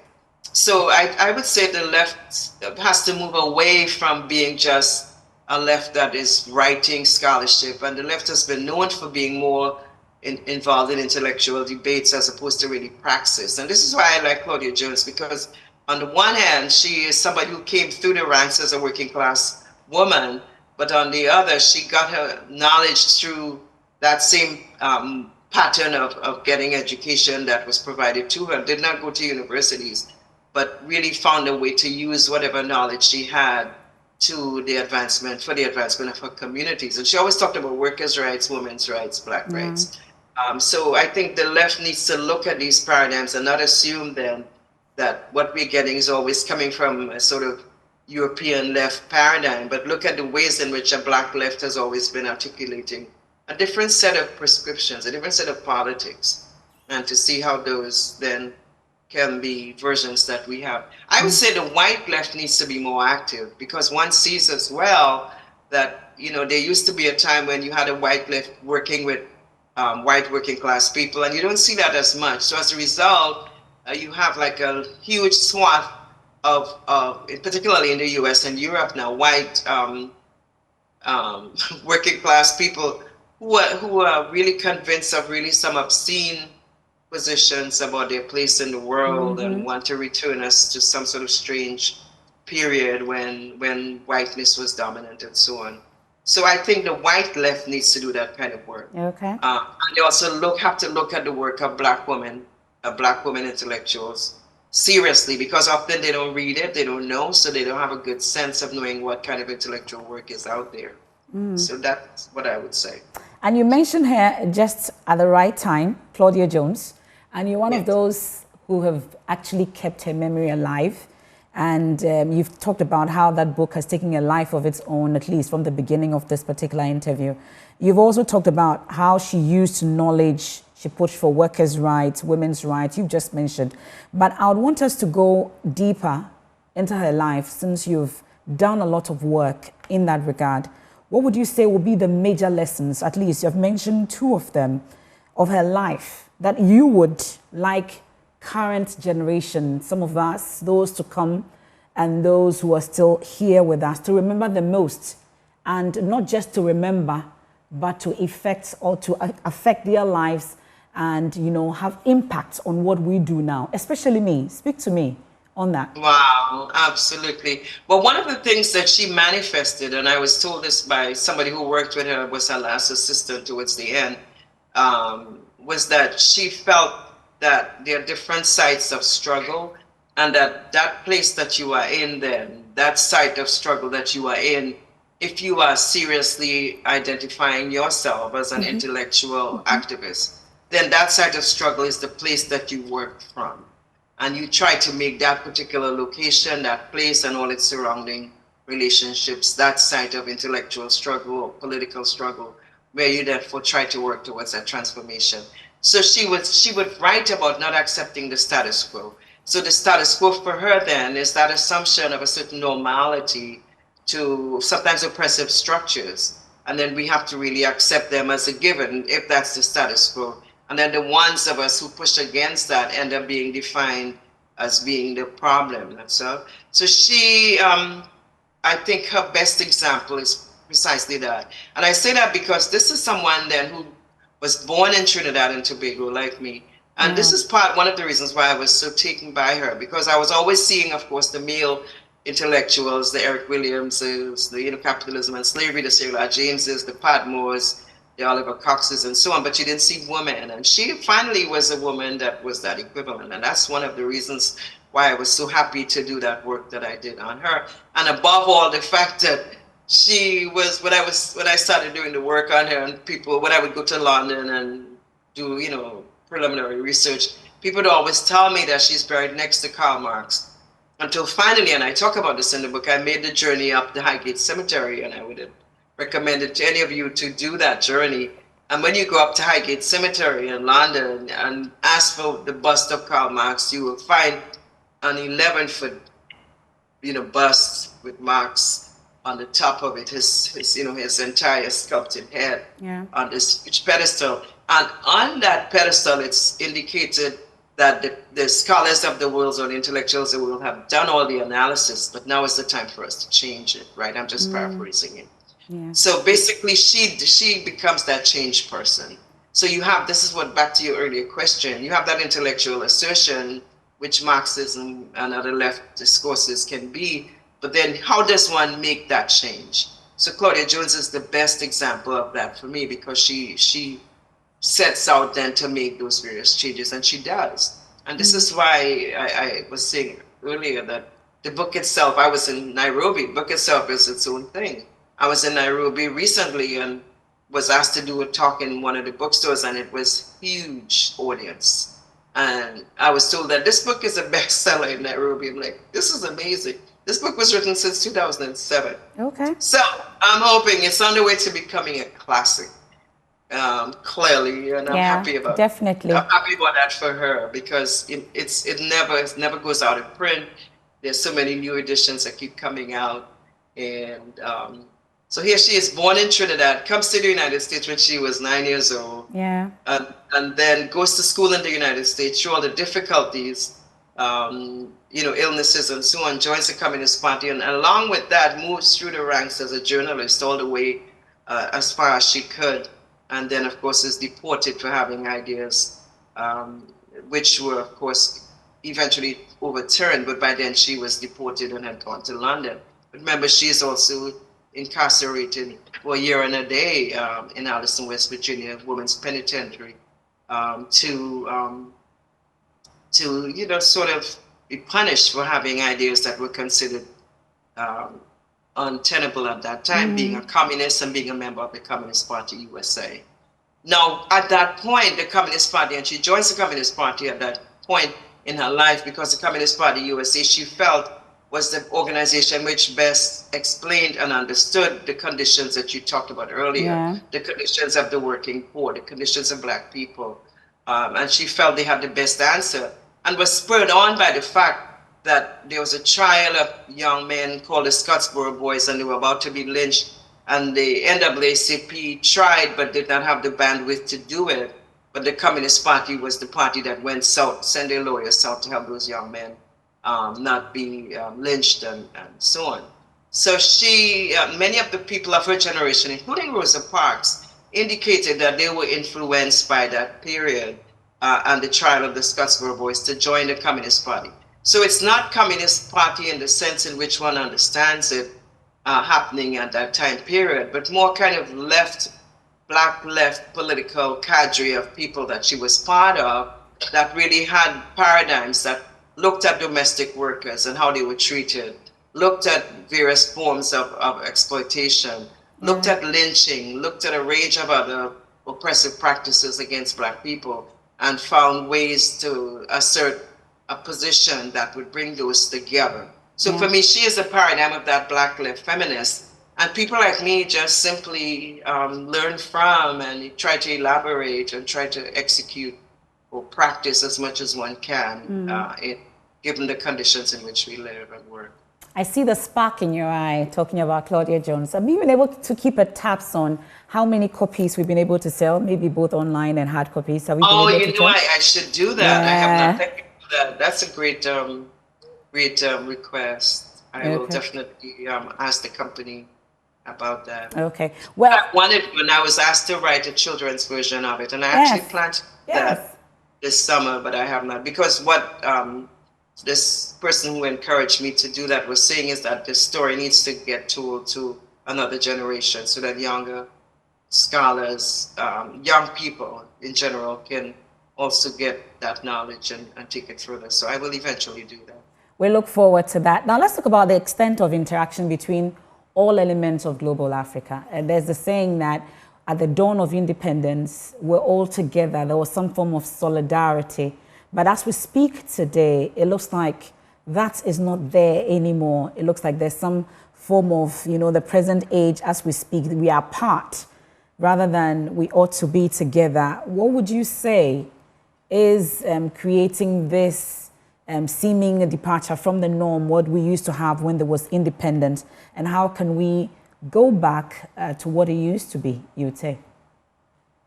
So I would say the left has to move away from being just a left that is writing scholarship, and the left has been known for being more involved in intellectual debates as opposed to really praxis. And this is why I like Claudia Jones, because on the one hand, she is somebody who came through the ranks as a working class woman, but on the other, she got her knowledge through that same pattern of getting education that was provided to her. Did not go to universities, but really found a way to use whatever knowledge she had for the advancement of her communities. And she always talked about workers' rights, women's rights, Black rights. So I think the left needs to look at these paradigms and not assume then that what we're getting is always coming from a sort of European left paradigm, but look at the ways in which a Black left has always been articulating a different set of prescriptions, a different set of politics, and to see how those then can be versions that we have. I would say the white left needs to be more active, because one sees as well that, there used to be a time when you had a white left working with white working class people, and you don't see that as much. So as a result, you have like a huge swath of particularly in the US and Europe now, white working class people who are really convinced of really some obscene positions about their place in the world and want to return us to some sort of strange period when whiteness was dominant and so on. So I think the white left needs to do that kind of work. Okay. And they also have to look at the work of Black women intellectuals seriously, because often they don't read it, they don't know, so they don't have a good sense of knowing what kind of intellectual work is out there. So that's what I would say. And you mentioned her just at the right time, Claudia Jones, and you're one of those who have actually kept her memory alive. And you've talked about how that book has taken a life of its own, at least from the beginning of this particular interview. You've also talked about how she used knowledge, she pushed for workers' rights, women's rights, you've just mentioned. But I would want us to go deeper into her life, since you've done a lot of work in that regard. What would you say would be the major lessons, at least you've mentioned two of them, of her life that you would like current generation, some of us, those to come, and those who are still here with us, to remember the most, and not just to remember, but to affect their lives and, have impact on what we do now, especially me. Speak to me on that. Wow, absolutely. Well, one of the things that she manifested, and I was told this by somebody who worked with her, was her last assistant towards the end, was that she felt that there are different sites of struggle, and that place that you are in then, that site of struggle that you are in, if you are seriously identifying yourself as an intellectual activist, then that site of struggle is the place that you work from. And you try to make that particular location, that place and all its surrounding relationships, that site of intellectual struggle or political struggle, where you therefore try to work towards that transformation. So she would write about not accepting the status quo. So the status quo for her then is that assumption of a certain normality to sometimes oppressive structures. And then we have to really accept them as a given if that's the status quo. And then the ones of us who push against that end up being defined as being the problem. So she, I think her best example is precisely that. And I say that because this is someone then who was born in Trinidad and Tobago like me. And this is one of the reasons why I was so taken by her, because I was always seeing, of course, the male intellectuals, the Eric Williamses, the Capitalism and Slavery, the Sarah Jameses, the Padmores, the Oliver Coxes, and so on, but you didn't see women. And she finally was a woman that was that equivalent. And that's one of the reasons why I was so happy to do that work that I did on her. And above all, the fact that she was, when I started doing the work on her, and people, when I would go to London and do, preliminary research, people would always tell me that she's buried next to Karl Marx. Until finally, and I talk about this in the book, I made the journey up the Highgate Cemetery, and I would recommend it to any of you to do that journey. And when you go up to Highgate Cemetery in London and ask for the bust of Karl Marx, you will find an 11-foot, bust with Marx on the top of it, his entire sculpted head on this huge pedestal. And on that pedestal, it's indicated that the scholars of the world or the intellectuals of the world have done all the analysis, but now is the time for us to change it, right? I'm just paraphrasing it. Yeah. So basically, she becomes that change person. So you have, this is what, back to your earlier question, you have that intellectual assertion, which Marxism and other left discourses can be, but then how does one make that change? So Claudia Jones is the best example of that for me, because she sets out then to make those various changes, and she does. And this is why I was saying earlier that the book itself, I was in Nairobi, the book itself is its own thing. I was in Nairobi recently and was asked to do a talk in one of the bookstores, and it was a huge audience. And I was told that this book is a bestseller in Nairobi. I'm like, this is amazing. This book was written since 2007. Okay. So I'm hoping it's on the way to becoming a classic. Clearly, and I'm happy about definitely. I'm happy about that for her, because it never goes out of print. There's so many new editions that keep coming out, and so here she is, born in Trinidad, comes to the United States when she was 9 years old, and then goes to school in the United States through all the difficulties, illnesses and so on. Joins the Communist Party, and along with that, moves through the ranks as a journalist all the way as far as she could. And then, of course, is deported for having ideas, which were, of course, eventually overturned. But by then, she was deported and had gone to London. But remember, she is also incarcerated for a year and a day in Allison, West Virginia, Women's Penitentiary, to sort of be punished for having ideas that were considered untenable at that time, being a communist and being a member of the Communist Party USA. Now, at that point, the Communist Party, and she joins the Communist Party at that point in her life, because the Communist Party USA, she felt, was the organization which best explained and understood the conditions that you talked about earlier, the conditions of the working poor, the conditions of Black people. And she felt they had the best answer, and was spurred on by the fact that there was a trial of young men called the Scottsboro Boys, and they were about to be lynched. And the NAACP tried, but did not have the bandwidth to do it. But the Communist Party was the party that went south, sent their lawyers south to help those young men not be lynched and so on. So she, many of the people of her generation, including Rosa Parks, indicated that they were influenced by that period and the trial of the Scottsboro Boys to join the Communist Party. So it's not Communist Party in the sense in which one understands it happening at that time period, but more kind of Black left political cadre of people that she was part of, that really had paradigms that looked at domestic workers and how they were treated, looked at various forms of exploitation, looked at lynching, looked at a range of other oppressive practices against Black people, and found ways to assert a position that would bring those together. So for me, she is a paradigm of that Black left feminist. And people like me just simply learn from and try to elaborate and try to execute or practice as much as one can, given the conditions in which we live and work. I see the spark in your eye talking about Claudia Jones. Have you been able to keep a tabs on how many copies we've been able to sell, maybe both online and hard copies? Have we been able to I should do that. I have not taken that. That's a great, great request. I will definitely ask the company about that. Okay. Well, I wanted when I was asked to write a children's version of it, and I actually planned to do that this summer, but I have not, because what this person who encouraged me to do that was saying is that the story needs to get told to another generation so that younger scholars, young people in general, can also get that knowledge and take it further. So I will eventually do that. We look forward to that. Now let's talk about the extent of interaction between all elements of global Africa. And there's the saying that at the dawn of independence, we're all together. There was some form of solidarity. But as we speak today, it looks like that is not there anymore. It looks like there's some form of, the present age as we speak, we are apart rather than we ought to be together. What would you say is creating this seeming departure from the norm, what we used to have when there was independence, and how can we go back to what it used to be, you would say?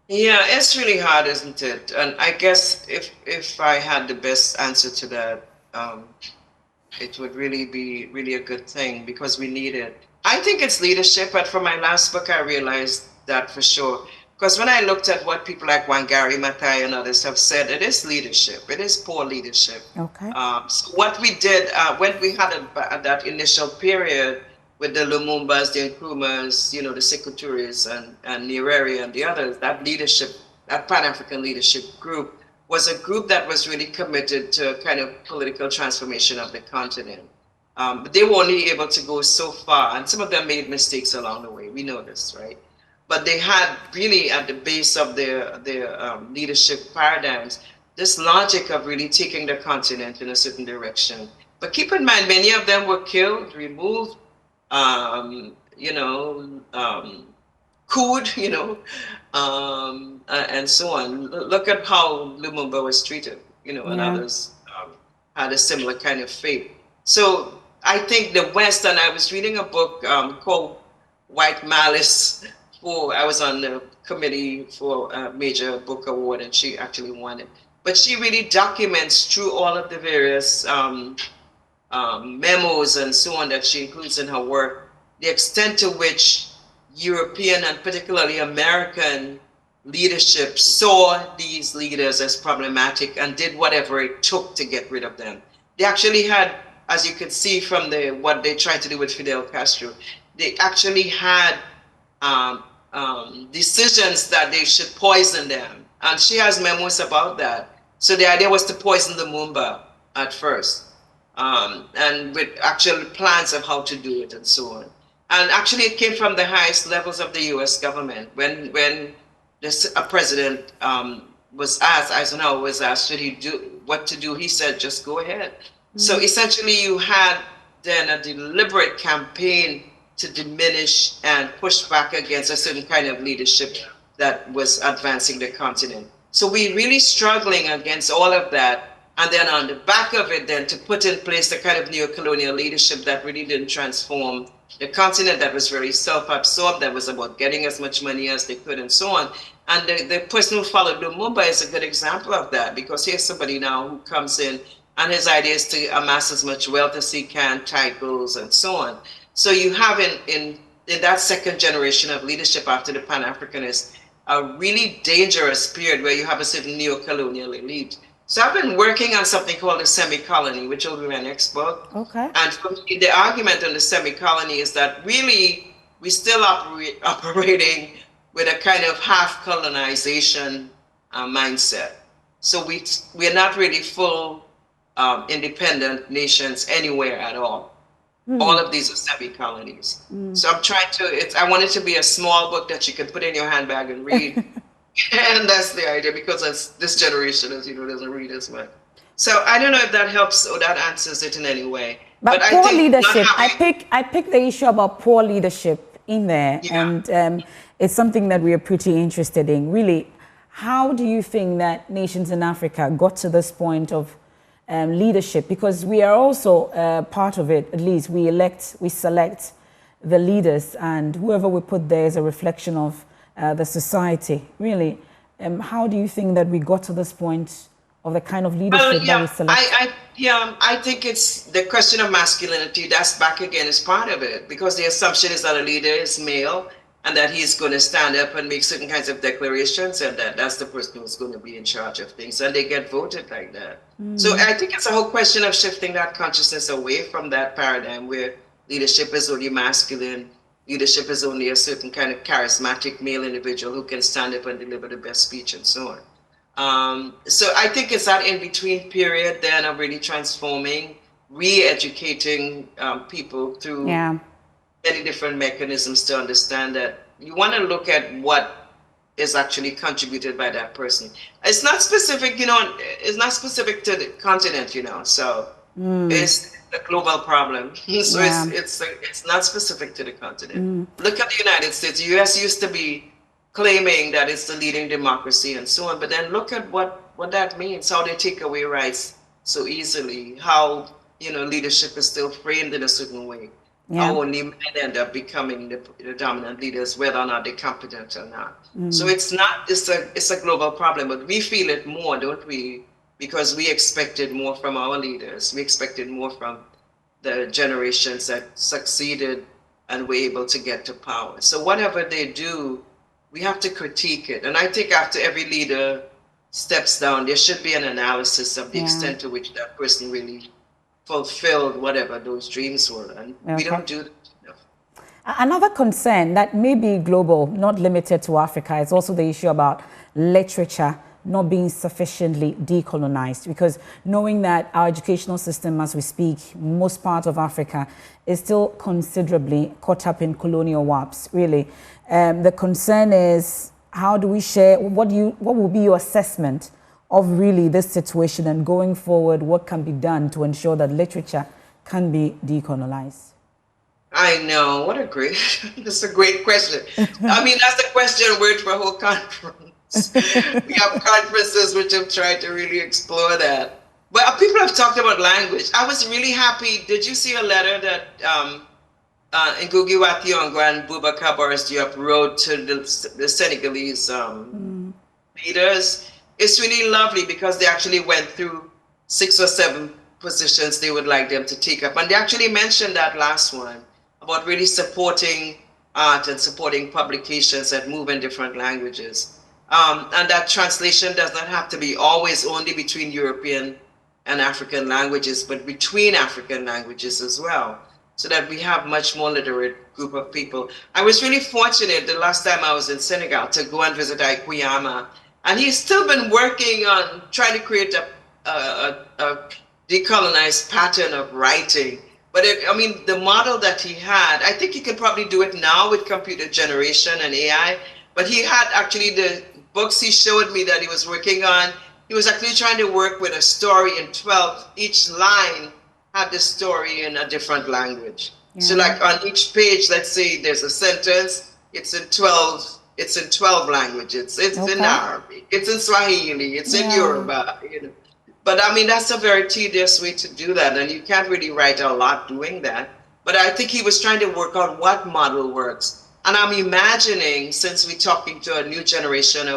Yeah, it's really hard, isn't it? And I guess if I had the best answer to that, it would really be a good thing, because we need it. I think it's leadership, but for my last book, I realized that for sure. Because when I looked at what people like Wangari Maathai and others have said, it is leadership. It is poor leadership. Okay. So what we did when we had that initial period with the Lumumbas, the Nkrumahs, the Sekou Touré's and Nyerere and the others, that leadership, that Pan-African leadership group was a group that was really committed to kind of political transformation of the continent. But they were only able to go so far, and some of them made mistakes along the way. We know this, right? But they had really at the base of their leadership paradigms this logic of really taking the continent in a certain direction. But keep in mind, many of them were killed, removed, cooled, and so on. Look at how Lumumba was treated, and others had a similar kind of fate. So I think the West, and I was reading a book called White Malice. I was on the committee for a major book award, and she actually won it. But she really documents through all of the various memos and so on that she includes in her work, the extent to which European and particularly American leadership saw these leaders as problematic and did whatever it took to get rid of them. They actually had, as you could see from what they tried to do with Fidel Castro, they actually had decisions that they should poison them. And she has memos about that. So the idea was to poison the Lumumba at first, and with actual plans of how to do it and so on. And actually it came from the highest levels of the US government. When a president was asked, Eisenhower was asked, what to do, he said, just go ahead. So essentially you had then a deliberate campaign to diminish and push back against a certain kind of leadership that was advancing the continent. So we're really struggling against all of that. And then on the back of it, then to put in place the kind of neo-colonial leadership that really didn't transform the continent, that was very self-absorbed, that was about getting as much money as they could and so on. And the person who followed Lumumba is a good example of that, because here's somebody now who comes in and his idea is to amass as much wealth as he can, titles and so on. So you have in that second generation of leadership after the Pan-Africanists, a really dangerous period where you have a certain neo-colonial elite. So I've been working on something called the semi-colony, which will be my next book. Okay. And for me, the argument on the semi-colony is that really we're still operating with a kind of half-colonization mindset. So we're not really full independent nations anywhere at all. All of these are semi-colonies. So I'm trying I want it to be a small book that you can put in your handbag and read. And that's the idea, because this generation, as you know, doesn't read as much. So I don't know if that helps or that answers it in any way. But poor leadership, I pick the issue about poor leadership in there, Yeah. and it's something that we are pretty interested in. Really, how do you think that nations in Africa got to this point of leadership? Because we are also part of it. At least we select the leaders, and whoever we put there is a reflection of the society. Really, how do you think that we got to this point of the kind of leadership that we select? I think it's the question of masculinity. That's back again as part of it, because the assumption is that a leader is male and that he's going to stand up and make certain kinds of declarations, and that's the person who's going to be in charge of things, and they get voted like that. So I think it's a whole question of shifting that consciousness away from that paradigm where leadership is only masculine, leadership is only a certain kind of charismatic male individual who can stand up and deliver the best speech and so on. So I think it's that in-between period then of really transforming, re-educating people through many different mechanisms to understand that you want to look at what is actually contributed by that person. It's not specific, it's not specific to the continent, so it's a global problem. So it's not specific to the continent. Look at the United States. The US used to be claiming that it's the leading democracy and so on, but then look at what that means, how they take away rights so easily, how leadership is still framed in a certain way. How only men end up becoming the dominant leaders, whether or not they're competent or not. So it's a global problem, but we feel it more, don't we? Because we expected more from our leaders. We expected more from the generations that succeeded and were able to get to power. So whatever they do, we have to critique it. And I think after every leader steps down, there should be an analysis of the extent to which that person really fulfilled whatever those dreams were. And we don't do that enough. Another concern that may be global, not limited to Africa, is also the issue about literature not being sufficiently decolonized, because knowing that our educational system as we speak, most part of Africa, is still considerably caught up in colonial warps, really. The concern is, how do we share, what will be your assessment of really this situation, and going forward, what can be done to ensure that literature can be decolonized? I know, that's a great question. I mean, that's the question word for a whole conference. We have conferences which have tried to really explore that. But people have talked about language. I was really happy. Did you see a letter that Ngugi wa Thiong'o and Boubacar Boris Diop wrote to the Senegalese leaders? It's really lovely because they actually went through 6 or 7 positions they would like them to take up. And they actually mentioned that last one about really supporting art and supporting publications that move in different languages. And that translation does not have to be always only between European and African languages, but between African languages as well, so that we have much more literate group of people. I was really fortunate the last time I was in Senegal to go and visit Ikuyama, and he's still been working on trying to create a decolonized pattern of writing. But the model that he had, I think he could probably do it now with computer generation and AI, but he had actually the books he showed me that he was working on, he was actually trying to work with a story in 12. Each line had the story in a different language. So like on each page, let's say there's a sentence, it's in 12 languages. It's in Arabic, it's in Swahili, it's in Yoruba, But that's a very tedious way to do that, and you can't really write a lot doing that. But I think he was trying to work on what model works. And I'm imagining, since we're talking to a new generation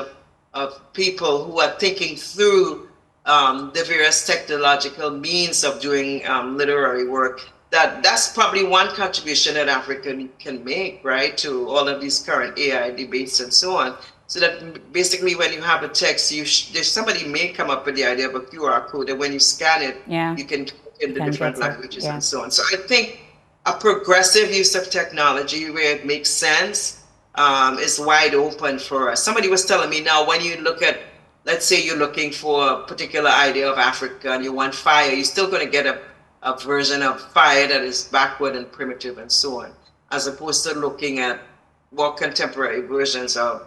of people who are thinking through the various technological means of doing literary work, that's probably one contribution that Africa can make, right, to all of these current AI debates and so on. So that basically when you have a text, somebody may come up with the idea of a QR code, and when you scan it, you can put in the different languages and so on. So I think a progressive use of technology where it makes sense is wide open for us. Somebody was telling me now, when you look at, let's say you're looking for a particular idea of Africa and you want fire, you're still going to get a version of fire that is backward and primitive and so on, as opposed to looking at more contemporary versions of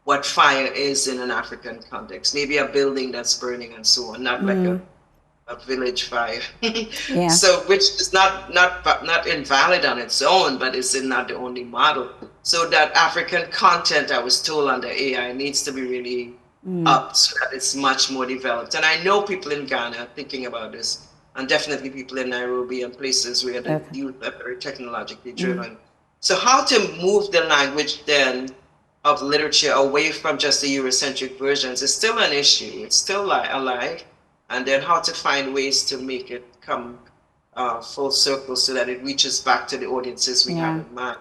what fire is in an African context. Maybe a building that's burning and so on, not like a village 5. Yeah. So which is not invalid on its own, but it's not the only model. So that African content, I was told, under AI needs to be really up so that it's much more developed. And I know people in Ghana thinking about this, and definitely people in Nairobi and places where the Okay. youth are very technologically driven. So how to move the language then of literature away from just the Eurocentric versions is still an issue. It's still alive. And then how to find ways to make it come full circle so that it reaches back to the audiences we have in mind.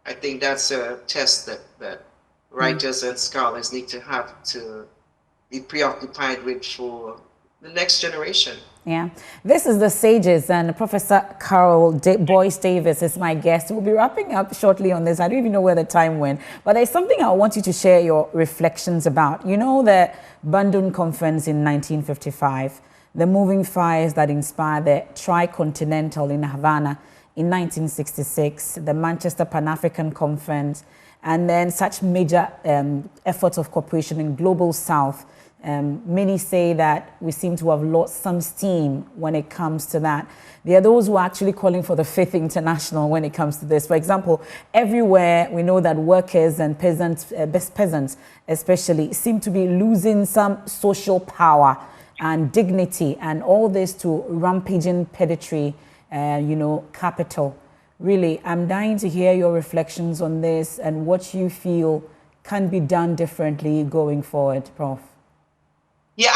I think that's a test that writers and scholars need to have to be preoccupied with for the next generation. Yeah, this is The Sages, and Professor Carol Boyce-Davies is my guest. We'll be wrapping up shortly on this. I don't even know where the time went, but there's something I want you to share your reflections about. You know, the Bandung Conference in 1955, the moving fires that inspired the Tricontinental in Havana in 1966, the Manchester Pan African Conference, and then such major efforts of cooperation in Global South. Many say that we seem to have lost some steam when it comes to that. There are those who are actually calling for the Fifth International when it comes to this. For example, everywhere we know that workers and peasants, best peasants especially, seem to be losing some social power and dignity, and all this to rampaging predatory, capital. Really, I'm dying to hear your reflections on this and what you feel can be done differently going forward, Prof. Yeah,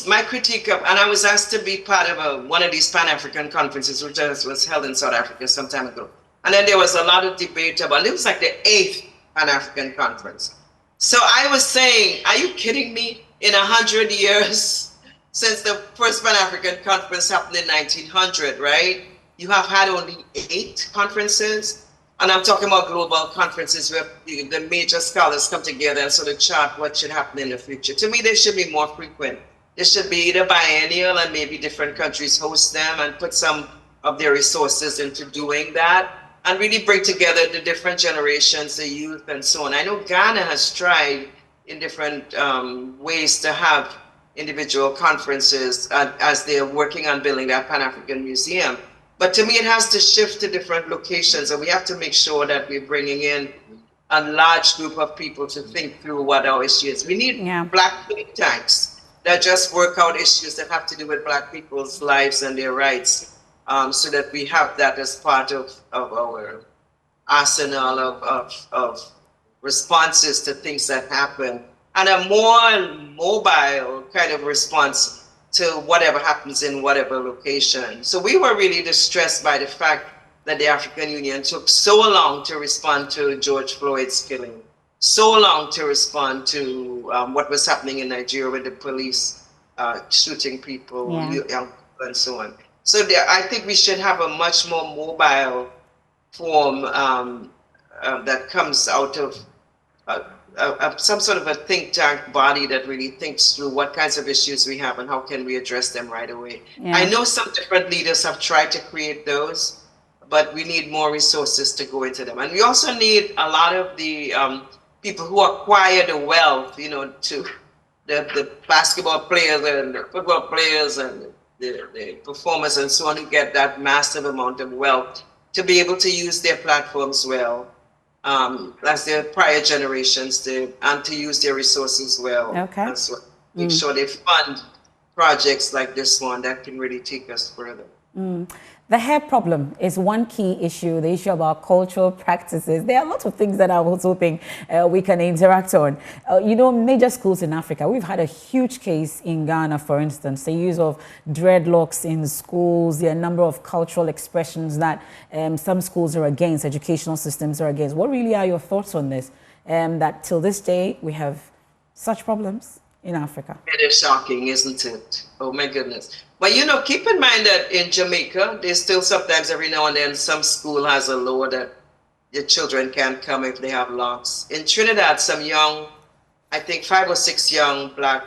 my critique of, and I was asked to be part of one of these Pan-African conferences, which was held in South Africa some time ago. And then there was a lot of debate about, it was like the 8th Pan-African conference. So I was saying, are you kidding me? In 100 years since the first Pan-African conference happened in 1900, right? You have had only 8 conferences. And I'm talking about global conferences where the major scholars come together and sort of chart what should happen in the future. To me, they should be more frequent. They should be either biennial and maybe different countries host them and put some of their resources into doing that and really bring together the different generations, the youth and so on. I know Ghana has tried in different ways to have individual conferences as they're working on building that Pan-African Museum. But to me, it has to shift to different locations, and we have to make sure that we're bringing in a large group of people to think through what our issues. We need Black think tanks that just work out issues that have to do with Black people's lives and their rights, so that we have that as part of our arsenal of responses to things that happen, and a more mobile kind of response to whatever happens in whatever location. So we were really distressed by the fact that the African Union took so long to respond to George Floyd's killing, so long to respond to what was happening in Nigeria with the police shooting people, young people and so on. So I think we should have a much more mobile form that comes out of some sort of a think tank body that really thinks through what kinds of issues we have and how can we address them right away. I know some different leaders have tried to create those, but we need more resources to go into them. And we also need a lot of the people who acquire the wealth, to the basketball players and the football players and the performers and so on, who get that massive amount of wealth to be able to use their platforms well. As their prior generations did, and to use their resources well. And so make sure they fund projects like this one that can really take us further. The hair problem is one key issue, the issue about cultural practices. There are lots of things that I was hoping we can interact on. Major schools in Africa, we've had a huge case in Ghana, for instance, the use of dreadlocks in schools, the number of cultural expressions that some schools are against, educational systems are against. What really are your thoughts on this? That till this day, we have such problems in Africa. It is shocking, isn't it? Oh my goodness. But keep in mind that in Jamaica, there's still sometimes every now and then some school has a law that your children can't come if they have locks. In Trinidad, some young, I think 5 or 6 young Black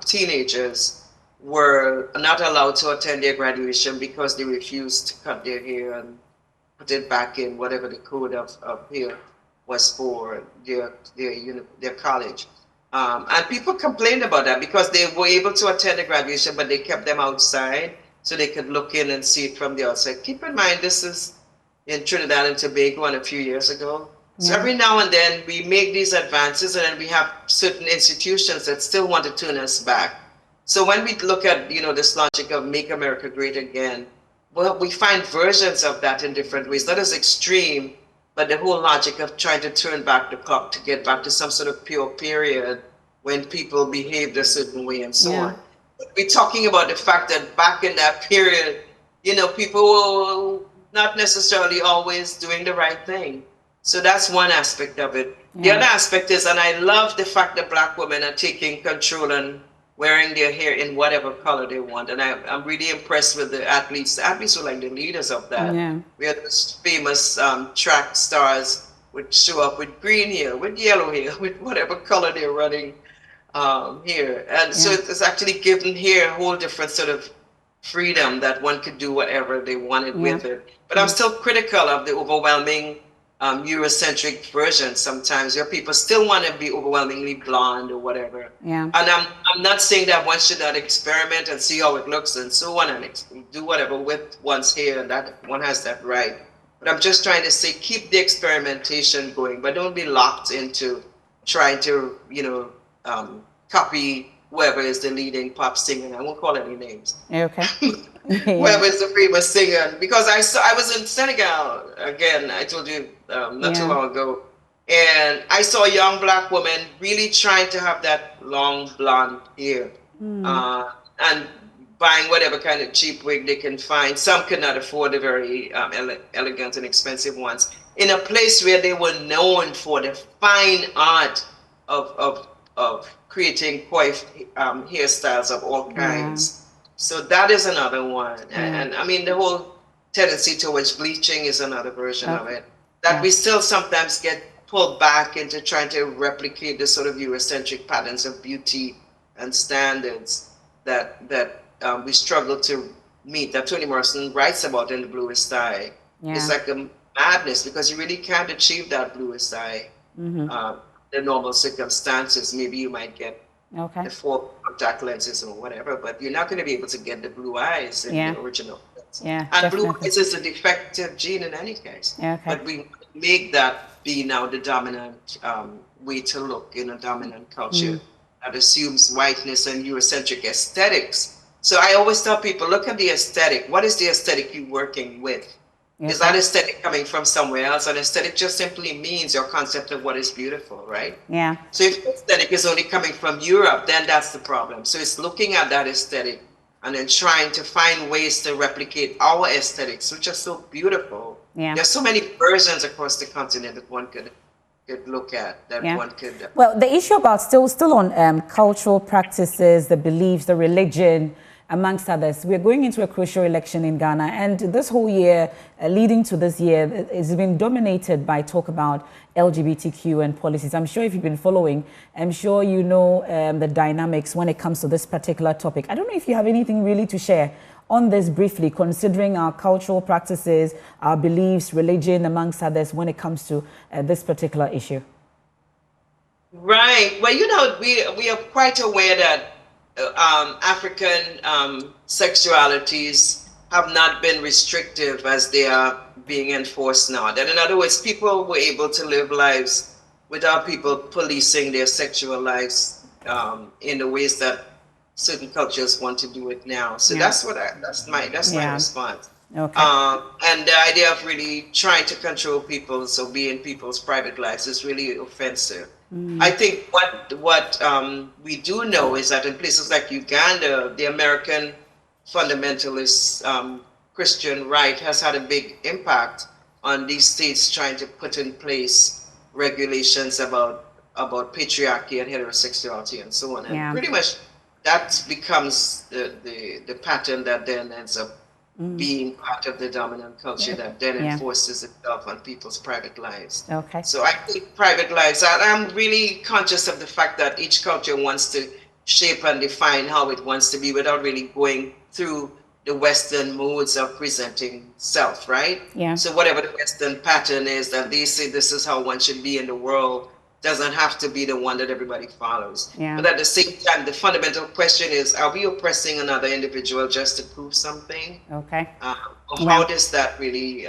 teenagers were not allowed to attend their graduation because they refused to cut their hair and put it back in whatever the code of hair was for their college. And people complained about that because they were able to attend the graduation, but they kept them outside so they could look in and see it from the outside. Keep in mind, this is in Trinidad and Tobago and a few years ago. So every now and then we make these advances, and then we have certain institutions that still want to turn us back. So when we look at, this logic of make America great again, well, we find versions of that in different ways, not as extreme, but the whole logic of trying to turn back the clock to get back to some sort of pure period when people behaved a certain way and so on. But we're talking about the fact that back in that period, people were not necessarily always doing the right thing. So that's one aspect of it. The other aspect is, and I love the fact that Black women are taking control and wearing their hair in whatever color they want. And I'm really impressed with the athletes. The athletes are like the leaders of that. We had those famous track stars would show up with green hair, with yellow hair, with whatever color they're running here. And so it's actually given here a whole different sort of freedom that one could do whatever they wanted with it. But I'm still critical of the overwhelming Eurocentric version sometimes, where people still want to be overwhelmingly blonde or whatever. And I'm not saying that one should not experiment and see how it looks and so on, and do whatever with one's hair, and that one has that right. But I'm just trying to say, keep the experimentation going, but don't be locked into trying to, copy whoever is the leading pop singer. I won't call any names. Okay. Whoever is the famous singer, because I was in Senegal again. I told you not too long ago, and I saw a young Black woman really trying to have that long blonde hair, and buying whatever kind of cheap wig they can find. Some could not afford the very elegant and expensive ones. In a place where they were known for the fine art of creating coif hairstyles of all kinds. So that is another one. And I mean, the whole tendency towards bleaching is another version of it. That we still sometimes get pulled back into trying to replicate the sort of Eurocentric patterns of beauty and standards that we struggle to meet, that Toni Morrison writes about in The Bluest Eye. It's like a madness, because you really can't achieve that bluest eye. The normal circumstances. Maybe you might get the 4 contact lenses or whatever, but you're not going to be able to get the blue eyes in the original. And definitely. Blue eyes is a defective gene in any case. But we make that be now the dominant way to look in a dominant culture that assumes whiteness and Eurocentric aesthetics. So I always tell people, look at the aesthetic. What is the aesthetic you're working with? Is that aesthetic coming from somewhere else? An aesthetic just simply means your concept of what is beautiful, right? So if aesthetic is only coming from Europe, then that's the problem. So it's looking at that aesthetic and then trying to find ways to replicate our aesthetics, which are so beautiful. There's so many versions across the continent that one could look at, that one could... Well, the issue about still on cultural practices, the beliefs, the religion, amongst others. We're going into a crucial election in Ghana, and this whole year, leading to this year, has been dominated by talk about LGBTQ and policies. I'm sure if you've been following, I'm sure you know the dynamics when it comes to this particular topic. I don't know if you have anything really to share on this briefly, considering our cultural practices, our beliefs, religion, amongst others, when it comes to this particular issue. Right. Well, we are quite aware that African sexualities have not been restrictive as they are being enforced now. That, in other words, people were able to live lives without people policing their sexual lives in the ways that certain cultures want to do it now. So that's my response. And the idea of really trying to control people, so be in people's private lives, is really offensive. I think what we do know is that in places like Uganda, the American fundamentalist Christian right has had a big impact on these states trying to put in place regulations about patriarchy and heterosexuality and so on. And pretty much that becomes the pattern that then ends up being part of the dominant culture that then enforces itself on people's private lives. So I think private lives, I'm really conscious of the fact that each culture wants to shape and define how it wants to be without really going through the Western modes of presenting self, right? So whatever the Western pattern is that they say this is how one should be in the world, doesn't have to be the one that everybody follows. Yeah. But at the same time, the fundamental question is, are we oppressing another individual just to prove something? Okay. Or how does that really,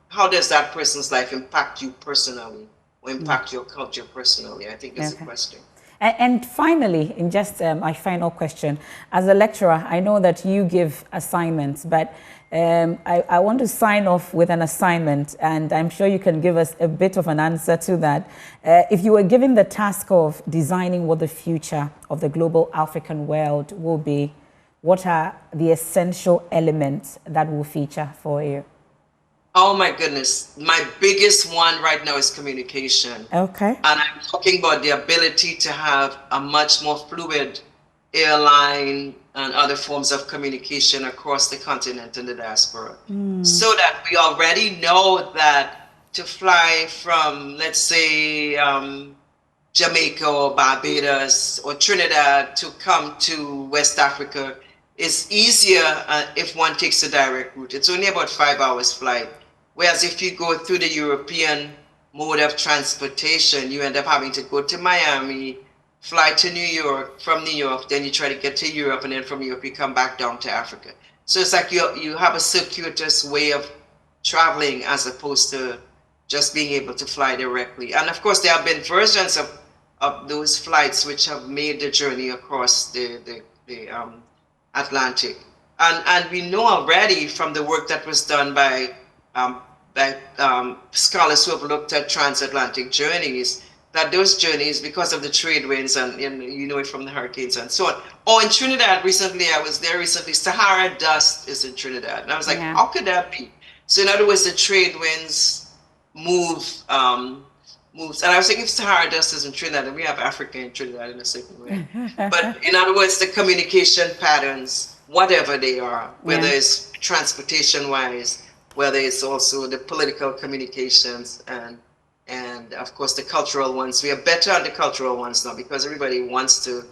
how does that person's life impact you personally, or impact your culture personally? I think is the question. And finally, in just my final question, as a lecturer, I know that you give assignments, but I want to sign off with an assignment, and I'm sure you can give us a bit of an answer to that. If you were given the task of designing what the future of the global African world will be, what are the essential elements that will feature for you? Oh my goodness. My biggest one right now is communication. Okay. And I'm talking about the ability to have a much more fluid airline and other forms of communication across the continent and the diaspora. So that we already know that to fly from, let's say, Jamaica or Barbados or Trinidad to come to West Africa is easier if one takes a direct route. It's only about 5 hours flight. Whereas if you go through the European mode of transportation, you end up having to go to Miami, fly to New York, from New York, then you try to get to Europe, and then from Europe you come back down to Africa. So it's like you have a circuitous way of traveling as opposed to just being able to fly directly. And of course, there have been versions of those flights which have made the journey across the Atlantic. And we know already from the work that was done by scholars who have looked at transatlantic journeys, that those journeys, because of the trade winds and you know it from the hurricanes and so on. Oh, in Trinidad recently, I was there recently, Sahara dust is in Trinidad. And I was like, how could that be? So in other words, the trade winds moves. And I was thinking if Sahara dust is in Trinidad, then we have Africa in Trinidad in a certain way. But in other words, the communication patterns, whatever they are, whether it's transportation-wise, whether it's also the political communications and of course the cultural ones. We are better at the cultural ones now because everybody wants to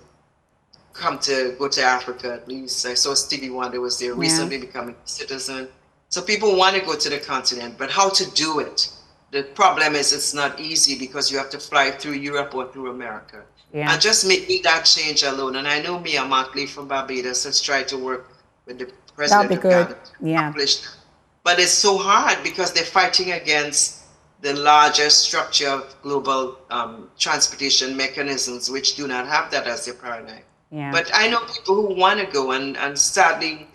go to Africa at least. I saw Stevie Wonder was there recently becoming a citizen. So people want to go to the continent, but how to do it? The problem is it's not easy because you have to fly through Europe or through America. Yeah. And just making that change alone. And I know Mia Motley from Barbados has tried to work with the president of Ghana to accomplish that. But it's so hard because they're fighting against the larger structure of global transportation mechanisms, which do not have that as their paradigm. Yeah. But I know people who want to go and sadly,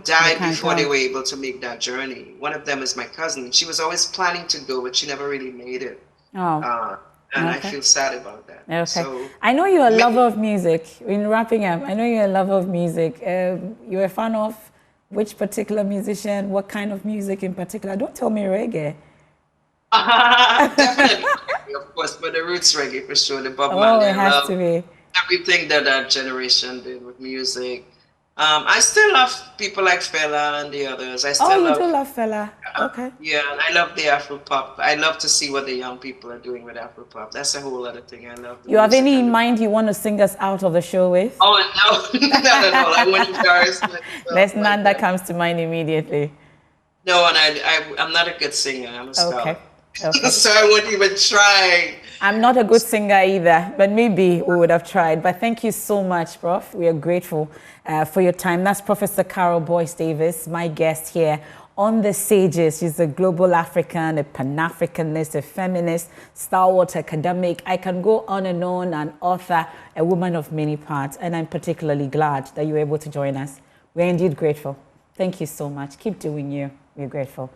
died before they were able to make that journey. One of them is my cousin. She was always planning to go, but she never really made it. Oh. And I feel sad about that. Okay. So, I know you're a lover of music. In wrapping up, I know you're a lover of music. You're a fan of which particular musician? What kind of music in particular? Don't tell me reggae. Definitely, of course, but the roots reggae for sure. The Bob Marley. It has to be. Everything that generation did with music. I still love people like Fela and the others. I still you do love Fela. Okay. Yeah, and I love the Afro pop. I love to see what the young people are doing with Afro pop. That's a whole other thing. I love. You have any in mind you want to sing us out of the show with? Oh no, not at all. I want you guys. There's none that comes to mind immediately. No, and I'm not a good singer. I'm a scholar. Okay. So I wouldn't even try. I'm not a good singer either, but maybe we would have tried. But thank you so much, Prof. We are grateful for your time. That's Professor Carol Boyce-Davies, my guest here on The Sages. She's a global African, a Pan Africanist, a feminist, stalwart academic. I can go on and on, an author, a woman of many parts. And I'm particularly glad that you were able to join us. We're indeed grateful. Thank you so much. Keep doing you. We're grateful.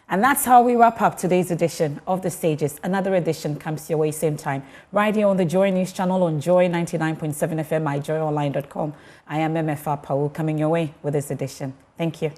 And that's how we wrap up today's edition of The Sages. Another edition comes your way same time, right here on the Joy News channel on Joy 99.7 FM, myjoyonline.com. I am MFR Paul coming your way with this edition. Thank you.